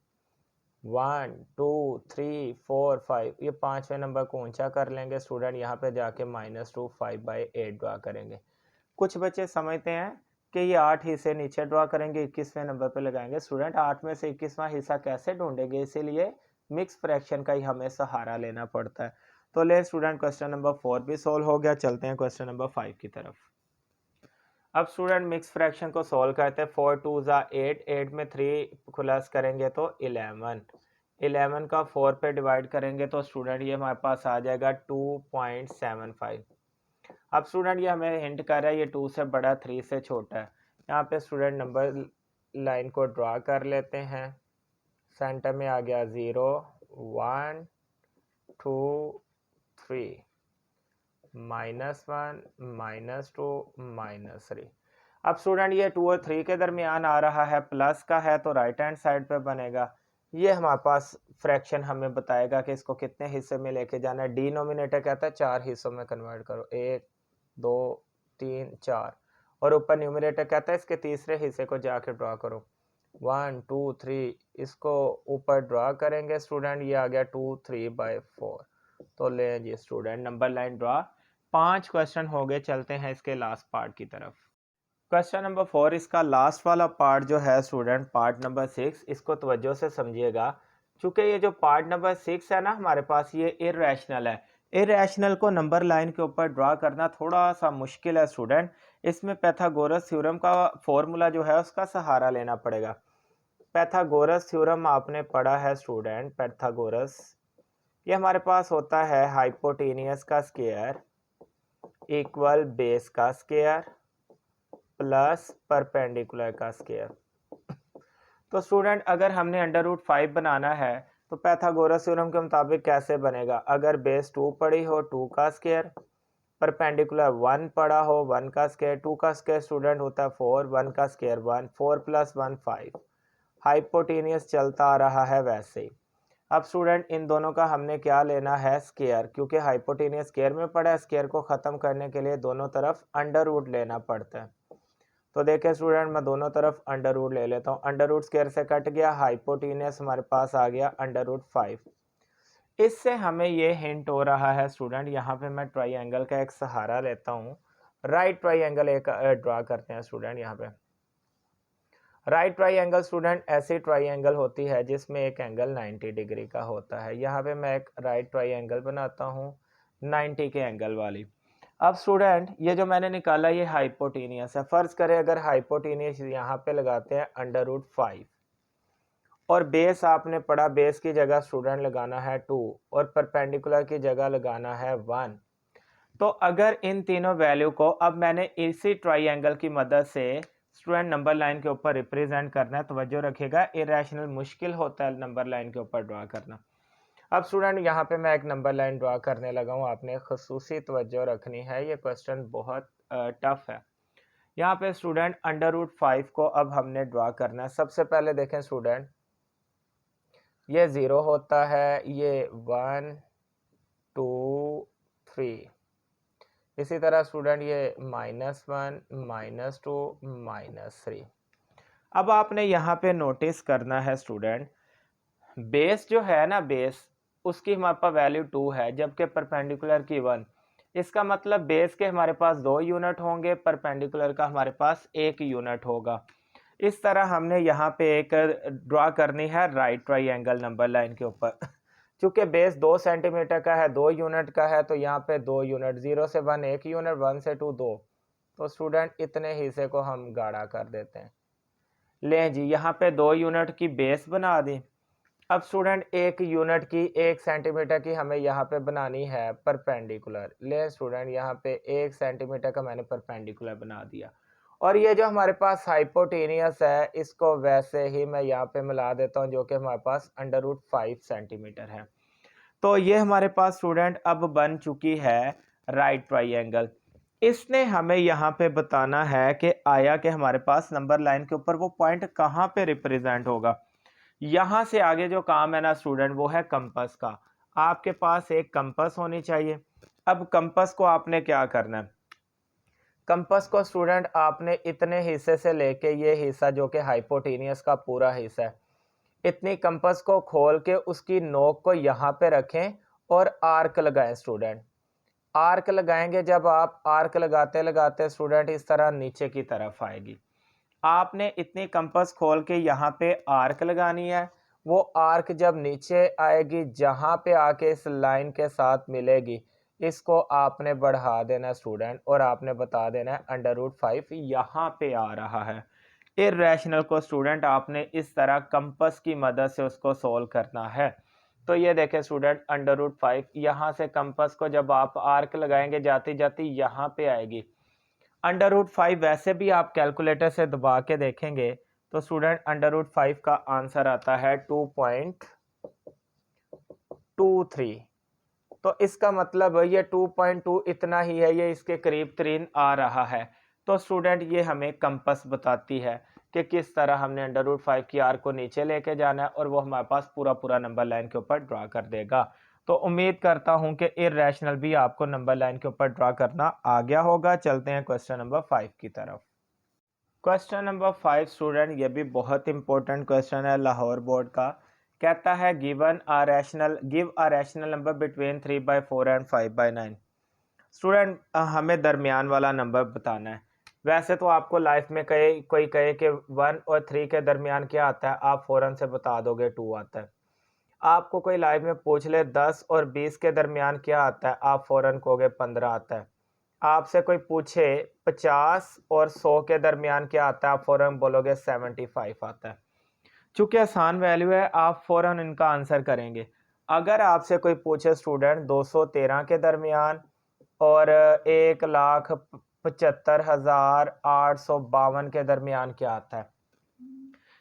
1 2 3 4 5, ये 5वें नंबर को ऊंचा कर लेंगे स्टूडेंट, यहाँ पे जाके -2 5/8 ड्रा करेंगे। कुछ बच्चे समझते हैं कि ये 8 हिस्से नीचे ड्रा करेंगे, 21वें नंबर पे लगाएंगे। स्टूडेंट 8 में से 21वां हिस्सा कैसे ढूंढेंगे, इसीलिए मिक्स फ्रैक्शन का ही हमें सहारा लेना पड़ता है। तो ले स्टूडेंट क्वेश्चन नंबर 4 भी सोल्व हो गया। चलते हैं क्वेश्चन नंबर 5 की तरफ। अब स्टूडेंट मिक्स फ्रैक्शन को सोल्व करते हैं। 4 2 ज़ा 8, 8 में 3 प्लस करेंगे तो 11, 11 का 4 पे डिवाइड करेंगे तो स्टूडेंट ये हमारे पास आ जाएगा 2.75। अब स्टूडेंट ये हमें हिंट कर रहा है ये 2 से बड़ा 3 से छोटा है। यहाँ पे स्टूडेंट नंबर लाइन को ड्रा कर लेते हैं, सेंटर में आ गया 0 1 2 3, -1 -2 -3। अब स्टूडेंट ये 2 और 3 के दरमियान आ रहा है, प्लस का है तो राइट हैंड साइड पे बनेगा। ये हमारे पास फ्रैक्शन हमें बताएगा कि इसको कितने हिस्से में लेके जाना है। डिनोमिनेटर कहता है 4 हिस्सों में कन्वर्ट करो, 1 2 3 4, और ऊपर न्यूमरेटर कहता है इसके तीसरे हिस्से को जाके ड्रा करो 1 2 3, इसको ऊपर ड्रा करेंगे स्टूडेंट, ये आ गया 2 3/4। तो ले जी student number line draw. 5 question हो गए। चलते हैं इसके लास्ट पार्ट की तरफ। क्वेश्चन नंबर 4, इसका लास्ट वाला पार्ट जो है स्टूडेंट, पार्ट नंबर 6, इसको तवज्जो से समझिएगा। चूँकि ये जो पार्ट नंबर 6 है ना हमारे पास, ये इर्रेशनल है। इर्रेशनल को नंबर लाइन के ऊपर ड्रा करना थोड़ा सा मुश्किल है स्टूडेंट। इसमें पैथागोरस थ्योरम का फॉर्मूला जो है उसका सहारा लेना पड़ेगा। पैथागोरस थ्योरम आपने पढ़ा है स्टूडेंट, पैथागोरस ये हमारे पास होता है हाइपोटेनियस का स्क्वायर इक्वल बेस का स्क्वायर प्लस परपेंडिकुलर का स्क्वायर। तो स्टूडेंट अगर हमने √5 बनाना है तो पैथागोरस थ्योरम के मुताबिक कैसे बनेगा, अगर बेस 2 पड़ी हो 2 का स्क्वायर परपेंडिकुलर 1 पड़ा हो, 1 का स्क्वायर, 2 का स्क्वायर स्टूडेंट होता है 4, 1 का स्क्वायर 1, 4 + 1 5, हाइपोटेनियस चलता आ रहा है वैसे ही। अब स्टूडेंट इन दोनों का हमने क्या लेना है, स्क्वायर, क्योंकि हाइपोटेनियस स्क्वायर में पड़ा है। स्क्वायर को ख़त्म करने के लिए दोनों तरफ अंडर रूट लेना पड़ता है। तो देखिए स्टूडेंट, मैं दोनों तरफ अंडर रूट ले लेता हूँ। अंडर रूट स्क्वायर से कट गया, हाइपोटेनियस हमारे पास आ गया √5। इससे हमें ये हिंट हो रहा है स्टूडेंट, यहाँ पे मैं ट्राइंगल का एक सहारा लेता हूँ। राइट ट्राइंगल एक ड्रा करते हैं स्टूडेंट। यहाँ पे राइट ट्राइंगल स्टूडेंट ऐसी ट्राइंगल होती है जिसमें एक एंगल 90 डिग्री का होता है। यहाँ पे मैं एक राइट ट्राइंगल बनाता हूँ 90 के एंगल वाली। अब स्टूडेंट ये जो मैंने निकाला ये हाइपोटेनियस है। फर्ज करें अगर हाइपोटेनियस यहाँ पे लगाते हैं √5 और बेस आपने पढ़ा, बेस की जगह स्टूडेंट लगाना है 2 और परपेंडिकुलर की जगह लगाना है 1। तो अगर इन तीनों वैल्यू को अब मैंने इसी ट्राइंगल की मदद से स्टूडेंट नंबर लाइन के ऊपर रिप्रेजेंट करना है, तवज्जो रखिएगा, इरेशनल मुश्किल होता है नंबर लाइन के ऊपर ड्रा करना। अब स्टूडेंट यहाँ पे मैं एक नंबर लाइन ड्रा करने लगा हूँ, आपने खसूसी तवज्जो रखनी है, ये क्वेश्चन बहुत टफ है। यहाँ पे स्टूडेंट √5 को अब हमने ड्रा करना है। सबसे पहले देखें स्टूडेंट, ये 0 होता है, ये 1 2 3, इसी तरह स्टूडेंट ये -1 -2 -3। अब आपने यहाँ पे नोटिस करना है स्टूडेंट, बेस जो है ना, बेस उसकी हमारे पास वैल्यू 2 है जबकि परपेंडिकुलर की 1। इसका मतलब बेस के हमारे पास 2 यूनिट होंगे, परपेंडिकुलर का हमारे पास 1 यूनिट होगा। इस तरह हमने यहाँ पे एक ड्रा करनी है राइट ट्राइंगल नंबर लाइन के ऊपर। चूंकि बेस 2 सेंटीमीटर का है, 2 यूनिट का है, तो यहाँ पे 2 यूनिट, 0 से 1 1 यूनिट, 1 से 2 2। तो स्टूडेंट इतने हिस्से को हम गाढ़ा कर देते हैं। लें जी, यहाँ पे 2 यूनिट की बेस बना दी। अब स्टूडेंट 1 यूनिट की 1 सेंटीमीटर की हमें यहाँ पे बनानी है परपेंडिकुलर। ले स्टूडेंट, यहाँ पे 1 सेंटीमीटर का मैंने परपेंडिकुलर बना दिया। और ये जो हमारे पास हाइपोटेनियस है, इसको वैसे ही मैं यहाँ पे मिला देता हूँ, जो कि हमारे पास √5 सेंटीमीटर है। तो ये हमारे पास स्टूडेंट अब बन चुकी है राइट ट्राइंगल। इसने हमें यहाँ पे बताना है कि आया कि हमारे पास नंबर लाइन के ऊपर वो पॉइंट कहाँ पे रिप्रेजेंट होगा। यहाँ से आगे जो काम है ना स्टूडेंट, वो है कंपास का। आपके पास एक कंपास होनी चाहिए। अब कंपास को आपने क्या करना है, कंपास को स्टूडेंट आपने इतने हिस्से से लेके ये हिस्सा जो कि हाइपोटेनियस का पूरा हिस्सा है, इतनी कंपास को खोल के उसकी नोक को यहाँ पे रखें और आर्क लगाएं स्टूडेंट। आर्क लगाएंगे, जब आप आर्क लगाते लगाते स्टूडेंट इस तरह नीचे की तरफ आएगी। आपने इतनी कंपास खोल के यहाँ पे आर्क लगानी है। वो आर्क जब नीचे आएगी, जहाँ पे आके इस लाइन के साथ मिलेगी, इसको आपने बढ़ा देना स्टूडेंट और आपने बता देना है √5 यहाँ पे आ रहा है। इर्रेशनल को स्टूडेंट आपने इस तरह कंपास की मदद से उसको सोल्व करना है। तो ये देखें स्टूडेंट, √5 यहाँ से कंपास को जब आप आर्क लगाएंगे जाती जाती यहाँ पे आएगी। √5 वैसे भी आप कैलकुलेटर से दबा के देखेंगे तो स्टूडेंट √5 का आंसर आता है 2.23। तो इसका मतलब ये 2.2 इतना ही है, ये इसके करीब तरीन आ रहा है। तो स्टूडेंट ये हमें कंपास बताती है कि किस तरह हमने √5 की आर को नीचे लेके जाना है और वो हमारे पास पूरा पूरा नंबर लाइन के ऊपर ड्रा कर देगा। तो उम्मीद करता हूं कि इर्रेशनल भी आपको नंबर लाइन के ऊपर ड्रा करना आ गया होगा। चलते हैं क्वेश्चन नंबर 5 की तरफ। क्वेश्चन नंबर 5 स्टूडेंट, ये भी बहुत इंपॉर्टेंट क्वेश्चन है लाहौर बोर्ड का। कहता है give a rational number between 3/4 and 5/9। Student हमें दरमियान वाला नंबर बताना है। वैसे तो आपको लाइफ में कोई कहे कि 1 और 3 के दरमियान क्या आता है, आप फौरन से बता दोगे 2 आता है। आपको कोई लाइफ में पूछ ले 10 और 20 के दरमियान क्या आता है, आप फौरन कहोगे 15 आता है। आपसे कोई पूछे 50 और 100 के दरमियान क्या आता है, आप फौरन बोलोगे 75 आता है। चूंकि आसान वैल्यू है, आप फौरन इनका आंसर करेंगे। अगर आपसे कोई पूछे स्टूडेंट 213 के दरमियान और 1,75,852 के दरमियान क्या आता है,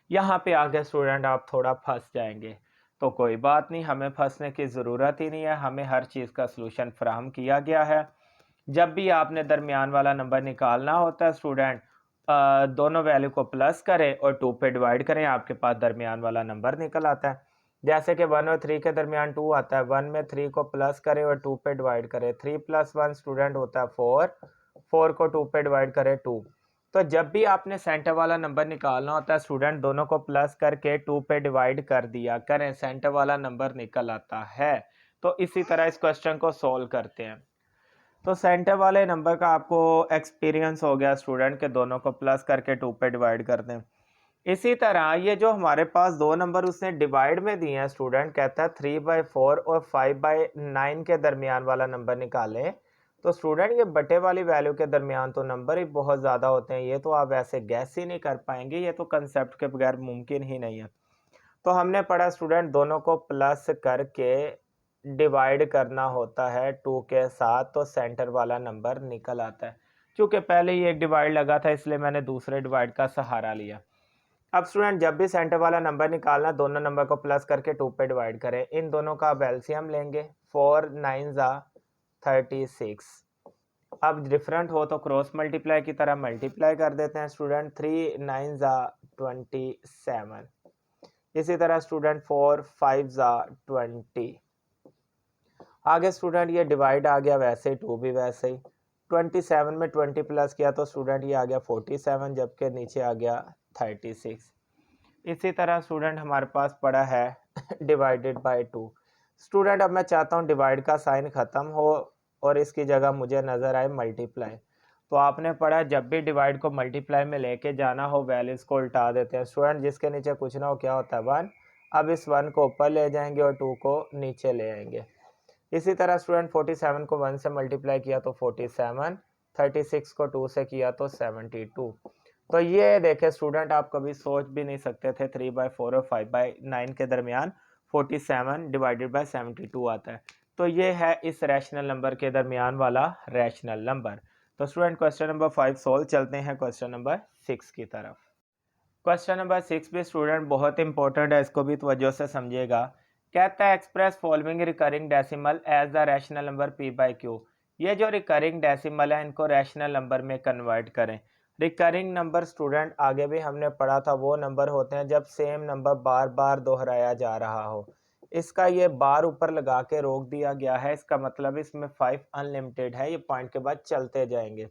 यहाँ पे आगे स्टूडेंट आप थोड़ा फंस जाएंगे। तो कोई बात नहीं, हमें फंसने की ज़रूरत ही नहीं है, हमें हर चीज़ का सलूशन फराहम किया गया है। जब भी आपने दरमियान वाला नंबर निकालना होता है स्टूडेंट, दोनों वैल्यू को प्लस करें और 2 पे डिवाइड करें, आपके पास दरमियान वाला नंबर निकल आता है। जैसे कि 1 और 3 के दरमियान 2 आता है, 1 में 3 को प्लस करें और 2 पे डिवाइड करें, 3 + 1 स्टूडेंट होता है 4, 4 को 2 पे डिवाइड करें 2। तो जब भी आपने सेंटर वाला नंबर निकालना होता है स्टूडेंट, दोनों को प्लस करके 2 पे डिवाइड कर दिया करें, सेंटर वाला नंबर निकल आता है। तो इसी तरह इस क्वेश्चन को सॉल्व करते हैं। तो सेंटर वाले नंबर का आपको एक्सपीरियंस हो गया स्टूडेंट के दोनों को प्लस करके 2 पे डिवाइड कर दें। इसी तरह ये जो हमारे पास दो नंबर उसने डिवाइड में दिए हैं स्टूडेंट, कहता है 3/4 और 5/9 के दरमियान वाला नंबर निकालें। तो स्टूडेंट ये बटे वाली वैल्यू के दरमियान तो नंबर ही बहुत ज़्यादा होते हैं, ये तो आप ऐसे गैस ही नहीं कर पाएंगे, ये तो कंसेप्ट के बगैर मुमकिन ही नहीं है। तो हमने पढ़ा स्टूडेंट दोनों को प्लस करके डिवाइड करना होता है 2 के साथ, तो सेंटर वाला नंबर निकल आता है। क्योंकि पहले ही एक डिवाइड लगा था इसलिए मैंने दूसरे डिवाइड का सहारा लिया। अब स्टूडेंट जब भी सेंटर वाला नंबर निकालना, दोनों नंबर को प्लस करके 2 पे डिवाइड करें। इन दोनों का अब एलसीएम लेंगे, 4 9 36। अब डिफरेंट हो तो क्रॉस मल्टीप्लाई की तरह मल्टीप्लाई कर देते हैं स्टूडेंट, 3 9 27। इसी तरह स्टूडेंट 4 5 20। आगे स्टूडेंट ये डिवाइड आ गया वैसे ही, 2 भी वैसे ही। 27 में 20 प्लस किया तो स्टूडेंट ये आ गया 47, जबकि नीचे आ गया 36। इसी तरह स्टूडेंट हमारे पास पड़ा है डिवाइडेड बाय 2। स्टूडेंट अब मैं चाहता हूँ डिवाइड का साइन ख़त्म हो और इसकी जगह मुझे नज़र आए मल्टीप्लाई। तो आपने पढ़ा जब भी डिवाइड को मल्टीप्लाई में लेके जाना हो वैल्यूज़ को उल्टा देते हैं स्टूडेंट, जिसके नीचे कुछ ना हो क्या होता है 1। अब इस 1 को ऊपर ले जाएंगे और 2 को नीचे ले आएंगे। इसी तरह स्टूडेंट 47 को 1 से मल्टीप्लाई किया तो 47, 36 को 2 से किया तो 72। तो ये देखें स्टूडेंट, आप कभी सोच भी नहीं सकते थे 3/4 और 5/9 के दरमियान 47 डिवाइडेड बाय 72 आता है। तो ये है इस रैशनल नंबर के दरमियान वाला रैशनल नंबर। तो स्टूडेंट क्वेश्चन नंबर 5 सोल्व, चलते हैं क्वेश्चन नंबर 6 की तरफ। क्वेश्चन नंबर 6 भी स्टूडेंट बहुत इंपॉर्टेंट है, इसको भी तवज्जो से समझिएगा। कहता है express following recurring decimal as the rational number p/q। ये जो रिकरिंग डेसिमल है इनको रैशनल नंबर में कन्वर्ट करें। रिकरिंग नंबर स्टूडेंट आगे भी हमने पढ़ा था, वो नंबर होते हैं जब सेम नंबर बार बार दोहराया जा रहा हो। इसका ये बार ऊपर लगा के रोक दिया गया है, इसका मतलब इसमें 5 अनलिमिटेड है, ये पॉइंट के बाद चलते जाएंगे।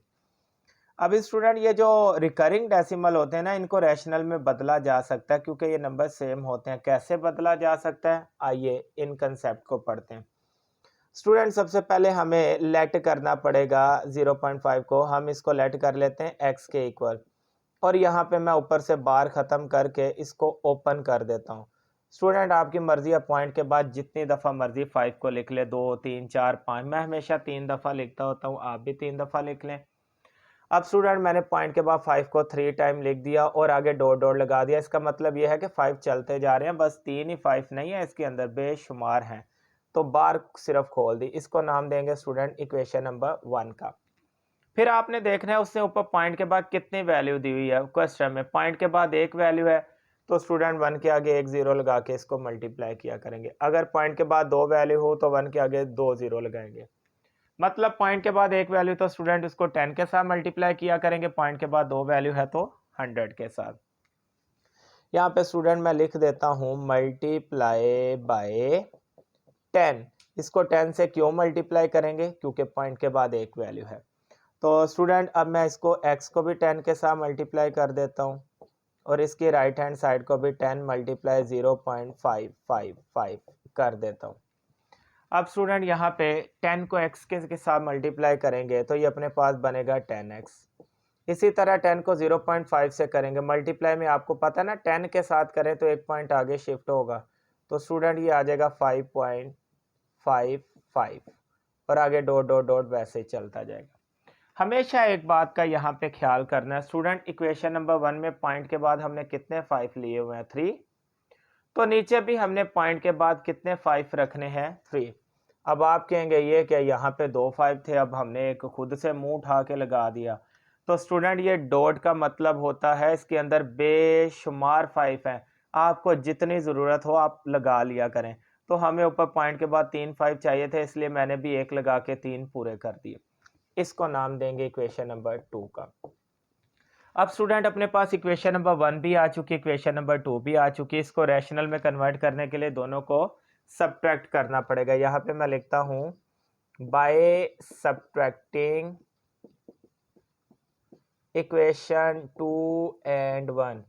अब स्टूडेंट ये जो रिकरिंग डेसिमल होते हैं ना, इनको रैशनल में बदला जा सकता है क्योंकि ये नंबर सेम होते हैं। कैसे बदला जा सकता है, आइए इन कंसेप्ट को पढ़ते हैं। स्टूडेंट सबसे पहले हमें लेट करना पड़ेगा 0.5 को, हम इसको लेट कर लेते हैं x के इक्वल, और यहाँ पे मैं ऊपर से बार ख़त्म करके इसको ओपन कर देता हूँ। स्टूडेंट आपकी मर्ज़ी है, पॉइंट के बाद जितनी दफ़ा मर्ज़ी 5 को लिख ले, 2 3 4 5, मैं हमेशा 3 दफ़ा लिखता होता हूँ, आप भी 3 दफ़ा लिख लें। अब स्टूडेंट मैंने पॉइंट के बाद 5 को 3 टाइम लिख दिया और आगे डॉट डॉट लगा दिया। इसका मतलब यह है कि 5 चलते जा रहे हैं, बस 3 ही 5 नहीं है, इसके अंदर बेशुमार हैं। तो बार सिर्फ खोल दी, इसको नाम देंगे स्टूडेंट इक्वेशन नंबर 1 का। फिर आपने देखना है उससे ऊपर पॉइंट के बाद कितनी वैल्यू दी हुई है। क्वेश्चन में पॉइंट के बाद एक वैल्यू है तो स्टूडेंट 1 के आगे एक जीरो लगा के इसको मल्टीप्लाई किया करेंगे। अगर पॉइंट के बाद 2 वैल्यू हो तो 1 के आगे 2 जीरो लगाएंगे। मतलब पॉइंट के बाद एक वैल्यू तो स्टूडेंट उसको 10 के साथ मल्टीप्लाई किया करेंगे, पॉइंट के बाद 2 वैल्यू है तो 100 के साथ। यहाँ पे स्टूडेंट मैं लिख देता हूँ मल्टीप्लाई बाय 10। इसको 10 से क्यों मल्टीप्लाई करेंगे, क्योंकि पॉइंट के बाद एक वैल्यू है। तो स्टूडेंट अब मैं इसको x को भी 10 के साथ मल्टीप्लाई कर देता हूँ और इसकी राइट हैंड साइड को भी 10 मल्टीप्लाई 0.555 कर देता हूँ। अब स्टूडेंट यहाँ पे 10 को x के साथ मल्टीप्लाई करेंगे तो ये अपने पास बनेगा 10x। इसी तरह 10 को 0.5 से करेंगे मल्टीप्लाई में, आपको पता है ना 10 के साथ करें तो एक पॉइंट आगे शिफ्ट होगा, तो स्टूडेंट ये आ जाएगा 5.55 और आगे डॉट डॉट डॉट वैसे ही चलता जाएगा। हमेशा एक बात का यहाँ पे ख्याल करना है स्टूडेंट, इक्वेशन नंबर 1 में पॉइंट के बाद हमने कितने 5 लिए हुए हैं, 3। तो नीचे भी हमने पॉइंट के बाद कितने 5 रखने हैं, 3। अब आप कहेंगे ये क्या, यहाँ पे 2 5 थे, अब हमने एक खुद से मुंह उठा के लगा दिया। तो स्टूडेंट ये डॉट का मतलब होता है इसके अंदर बेशुमार 5 हैं, आपको जितनी ज़रूरत हो आप लगा लिया करें। तो हमें ऊपर पॉइंट के बाद 3 5 चाहिए थे, इसलिए मैंने भी एक लगा के 3 पूरे कर दिए। इसको नाम देंगे इक्वेशन नंबर 2 का। अब स्टूडेंट अपने पास इक्वेशन नंबर 1 भी आ चुकी है, इक्वेशन नंबर 2 भी आ चुकी है। इसको रैशनल में कन्वर्ट करने के लिए दोनों को सब्ट्रैक्ट करना पड़ेगा। यहाँ पे मैं लिखता हूँ by subtracting equation 2 and 1।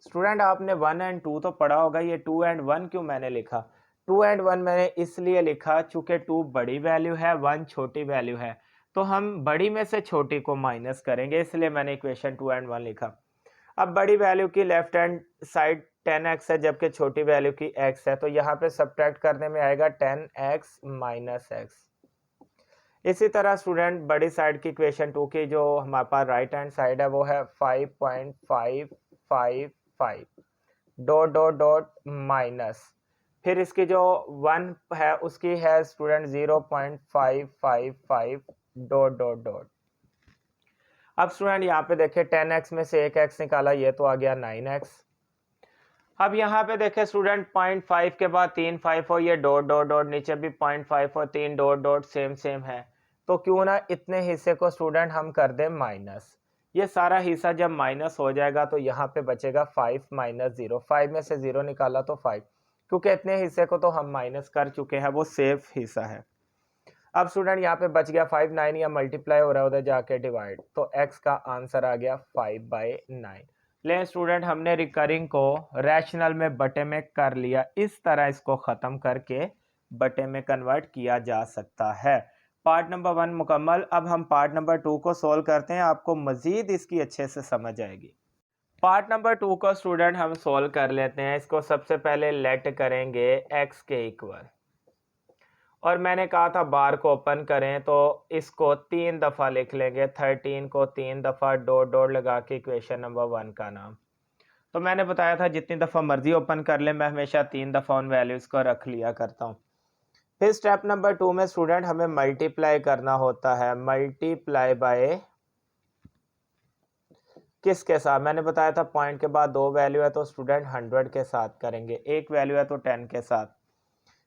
Student आपने 1 एंड 2 तो पढ़ा होगा, ये 2 एंड 1 क्यों मैंने लिखा? 2 एंड 1 मैंने इसलिए लिखा चूंकि 2 बड़ी वैल्यू है, 1 छोटी वैल्यू है, तो हम बड़ी में से छोटी को माइनस करेंगे, इसलिए मैंने इक्वेशन 2 एंड 1 लिखा। अब बड़ी वैल्यू की लेफ्ट हैंड साइड 10x है जबकि छोटी वैल्यू की x है, तो यहाँ पे सब्ट्रैक्ट करने में आएगा 10x माइनस x। इसी तरह स्टूडेंट बड़ी साइड की इक्वेशन 2 की जो हमारे पास राइट हैंड साइड है वो है 5.555 डॉट डॉट डॉट माइनस, फिर इसकी जो 1 है उसकी है स्टूडेंट 0.555 डॉट डॉट डॉट। अब स्टूडेंट यहाँ पे देखें 10x में से एक x निकाला, ये तो आ गया 9x। अब यहाँ पे देखें स्टूडेंट 0.5 के बाद 3 5 और ये डॉट डॉट डॉट, नीचे भी 0.5 और 3 डॉट डॉट सेम है, तो क्यों ना इतने हिस्से को स्टूडेंट हम कर दें माइनस। ये सारा हिस्सा जब माइनस हो जाएगा तो यहाँ पे बचेगा 5 माइनस 0, 5 में से 0 निकाला तो 5, क्योंकि इतने हिस्से को तो हम माइनस कर चुके हैं, वो सेफ हिस्सा है। अब स्टूडेंट यहाँ पे बच गया 5, 9 या मल्टीप्लाई हो रहा है उधर जाके डिवाइड, तो x का आंसर आ गया 5/9। लेकिन स्टूडेंट हमने रिकरिंग को रैशनल में बटे में कर लिया, इस तरह इसको ख़त्म करके बटे में कन्वर्ट किया जा सकता है। पार्ट नंबर 1 मुकम्मल। अब हम पार्ट नंबर 2 को सोल्व करते हैं, आपको मज़ीद इसकी अच्छे से समझ आएगी। पार्ट नंबर 2 को स्टूडेंट हम सोल्व कर लेते हैं। इसको सबसे पहले लेट करेंगे x के इक्वल, और मैंने कहा था बार को ओपन करें तो इसको 3 दफ़ा लिख लेंगे, 13 को 3 दफ़ा डॉट डॉट लगा के इक्वेशन नंबर 1 का नाम। तो मैंने बताया था जितनी दफ़ा मर्जी ओपन कर ले, मैं हमेशा 3 दफ़ा उन वैल्यूज़ को रख लिया करता हूँ। फिर स्टेप नंबर 2 में स्टूडेंट हमें मल्टीप्लाई करना होता है। मल्टीप्लाई बाय किसके साथ? मैंने बताया था पॉइंट के बाद 2 वैल्यू है तो स्टूडेंट 100 के साथ करेंगे, एक वैल्यू है तो 10 के साथ।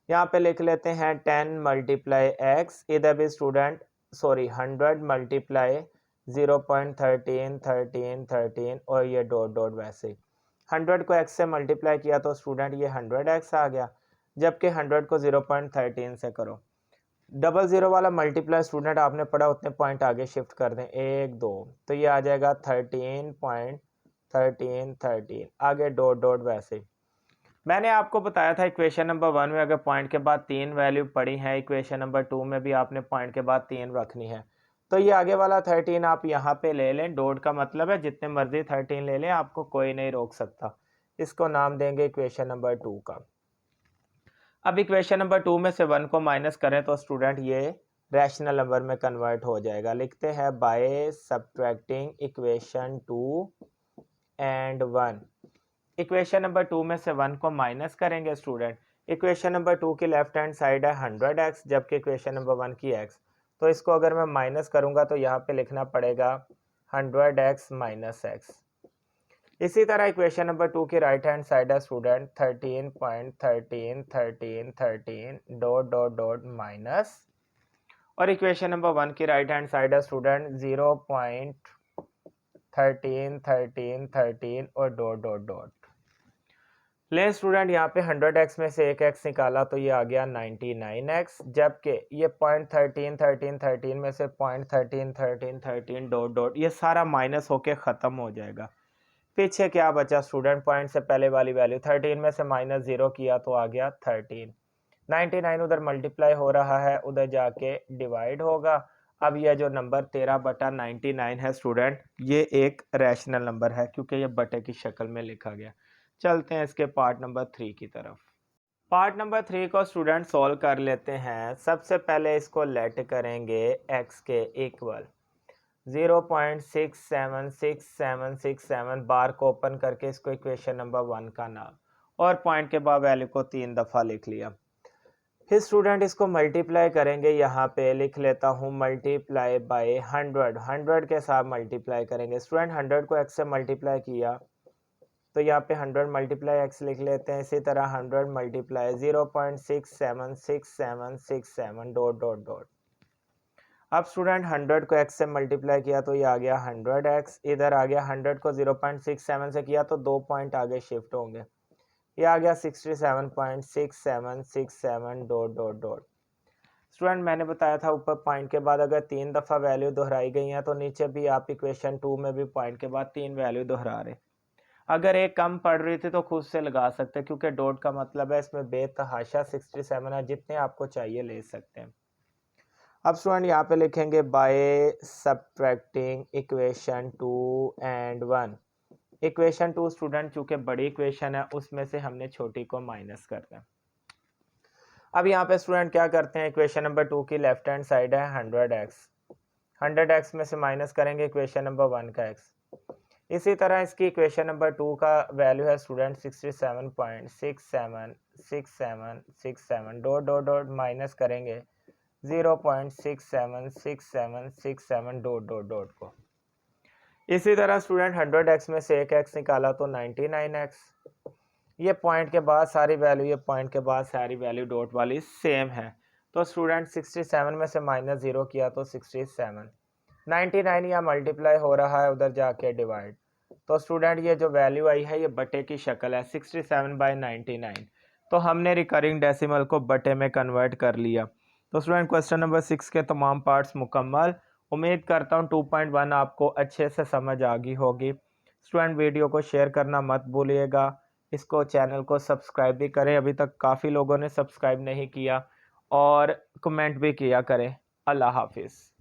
यहाँ पे लिख लेते हैं 10 मल्टीप्लाई एक्स, इधर भी स्टूडेंट 100 मल्टीप्लाई 0.13 और ये डॉट डॉट। वैसे 100 को x से मल्टीप्लाई किया तो स्टूडेंट ये 100x आ गया, जबकि 100 को 0.13 से करो। 00 वाला मल्टीप्लाई स्टूडेंट आपने पढ़ा, उतने पॉइंट आगे शिफ्ट कर दें, 1 2, तो ये आ जाएगा 13.13 आगे डॉट डॉट। वैसे मैंने आपको बताया था इक्वेशन नंबर 1 में अगर पॉइंट के बाद 3 वैल्यू पड़ी है, इक्वेशन नंबर 2 में भी आपने पॉइंट के बाद 3 रखनी है, तो ये आगे वाला 13 आप यहाँ पे ले लें। डॉट का मतलब है जितने मर्जी 13 ले लें, आपको कोई नहीं रोक सकता। इसको नाम देंगे इक्वेशन नंबर 2 का। अब इक्वेशन नंबर 2 में से 1 को माइनस करें तो स्टूडेंट ये रैशनल नंबर में कन्वर्ट हो जाएगा। लिखते हैं by subtracting equation 2 and 1। Equation number 2 में से 1 को माइनस करेंगे स्टूडेंट। इक्वेशन नंबर 2 की लेफ्ट हैंड साइड है 100x जबकि इक्वेशन नंबर 1 की x, तो इसको अगर मैं माइनस करूंगा तो यहाँ पे लिखना पड़ेगा 100x माइनस x। इसी तरह इक्वेशन नंबर 2 की राइट हैंड साइड है student 13.13 dot dot dot minus, और इक्वेशन नंबर 1 की राइट हैंड साइड है स्टूडेंट 0.13 और डॉट डॉट डॉट। ले स्टूडेंट यहाँ पे 100x में से एक x निकाला तो ये आ गया 99x, जबकि ये 0.13 में से 0.13 डॉट डॉट, ये सारा माइनस होके ख़त्म हो जाएगा। पीछे क्या बचा स्टूडेंट? पॉइंट से पहले वाली वैल्यू 13 में से माइनस 0 किया तो आ गया 13। 99 उधर मल्टीप्लाई हो रहा है, उधर जाके डिवाइड होगा। अब यह जो नंबर 13/99 है स्टूडेंट, ये एक रैशनल नंबर है क्योंकि ये बटे की शक्ल में लिखा गया। चलते हैं इसके पार्ट नंबर 3 की तरफ। पार्ट नंबर 3 को स्टूडेंट सॉल्व कर लेते हैं। सबसे पहले इसको लेट करेंगे x के इक्वल 0.67667, बार को ओपन करके इसको इक्वेशन नंबर 1 का नाम, और पॉइंट के बाद वैल्यू को 3 दफ़ा लिख लिया। फिर स्टूडेंट इसको मल्टीप्लाई करेंगे, यहाँ पे लिख लेता हूँ मल्टीप्लाई बाय 100 के साथ मल्टीप्लाई करेंगे। स्टूडेंट 100 को x से मल्टीप्लाई किया तो यहाँ पे 100 मल्टीप्लाई x लिख लेते हैं। इसी तरह 100 मल्टीप्लाई 0.67667 डॉट डॉट डॉट। अब स्टूडेंट 100 को x से मल्टीप्लाई किया तो ये आ गया 100x, इधर आ गया 100 को 0.67 से किया तो 2 पॉइंट आगे शिफ्ट होंगे, ये आ गया 67.6767 डॉट डॉट डॉट। स्टूडेंट मैंने बताया था ऊपर पॉइंट के बाद अगर 3 दफ़ा वैल्यू दोहराई गई हैं तो नीचे भी आप इक्वेशन 2 में भी पॉइंट के बाद 3 वैल्यू दोहरा रहे। अगर एक कम पड़ रही थी तो खुद से लगा सकते हैं, क्योंकि डॉट का मतलब है इसमें बेतहाशा 67 है, जितने आपको चाहिए ले सकते हैं। अब स्टूडेंट यहाँ पे लिखेंगे by subtracting equation 2 and 1। Equation 2 student चूंकि बड़ी इक्वेशन है उसमें से हमने छोटी को माइनस करना है। अब यहाँ पे स्टूडेंट क्या करते हैं, इक्वेशन नंबर 2 की लेफ्ट हैंड साइड है 100x, 100x में से माइनस करेंगे इक्वेशन नंबर 1 का x। इसी तरह इसकी इक्वेशन नंबर 2 का वैल्यू है student 67.676767 dot dot dot minus करेंगे 0.676767 डॉट डॉट डॉट को। इसी तरह स्टूडेंट 100x में से एक x निकाला तो 99x, ये पॉइंट के बाद सारी वैल्यू, ये पॉइंट के बाद सारी वैल्यू डॉट वाली सेम है। तो स्टूडेंट 67 में से माइनस 0 किया तो 67, 99 यहाँ मल्टीप्लाई हो रहा है उधर जाके डिवाइड, तो स्टूडेंट ये जो वैल्यू आई है ये बटे की शक्ल है 67/99। तो हमने रिकरिंग डेसिमल को बटे में कन्वर्ट कर लिया। तो स्टूडेंट क्वेश्चन नंबर 6 के तमाम पार्ट्स मुकम्मल। उम्मीद करता हूँ 2.1 आपको अच्छे से समझ आ गई होगी। स्टूडेंट वीडियो को शेयर करना मत भूलिएगा, इसको चैनल को सब्सक्राइब भी करें, अभी तक काफ़ी लोगों ने सब्सक्राइब नहीं किया, और कमेंट भी किया करें। अल्लाह हाफिज़।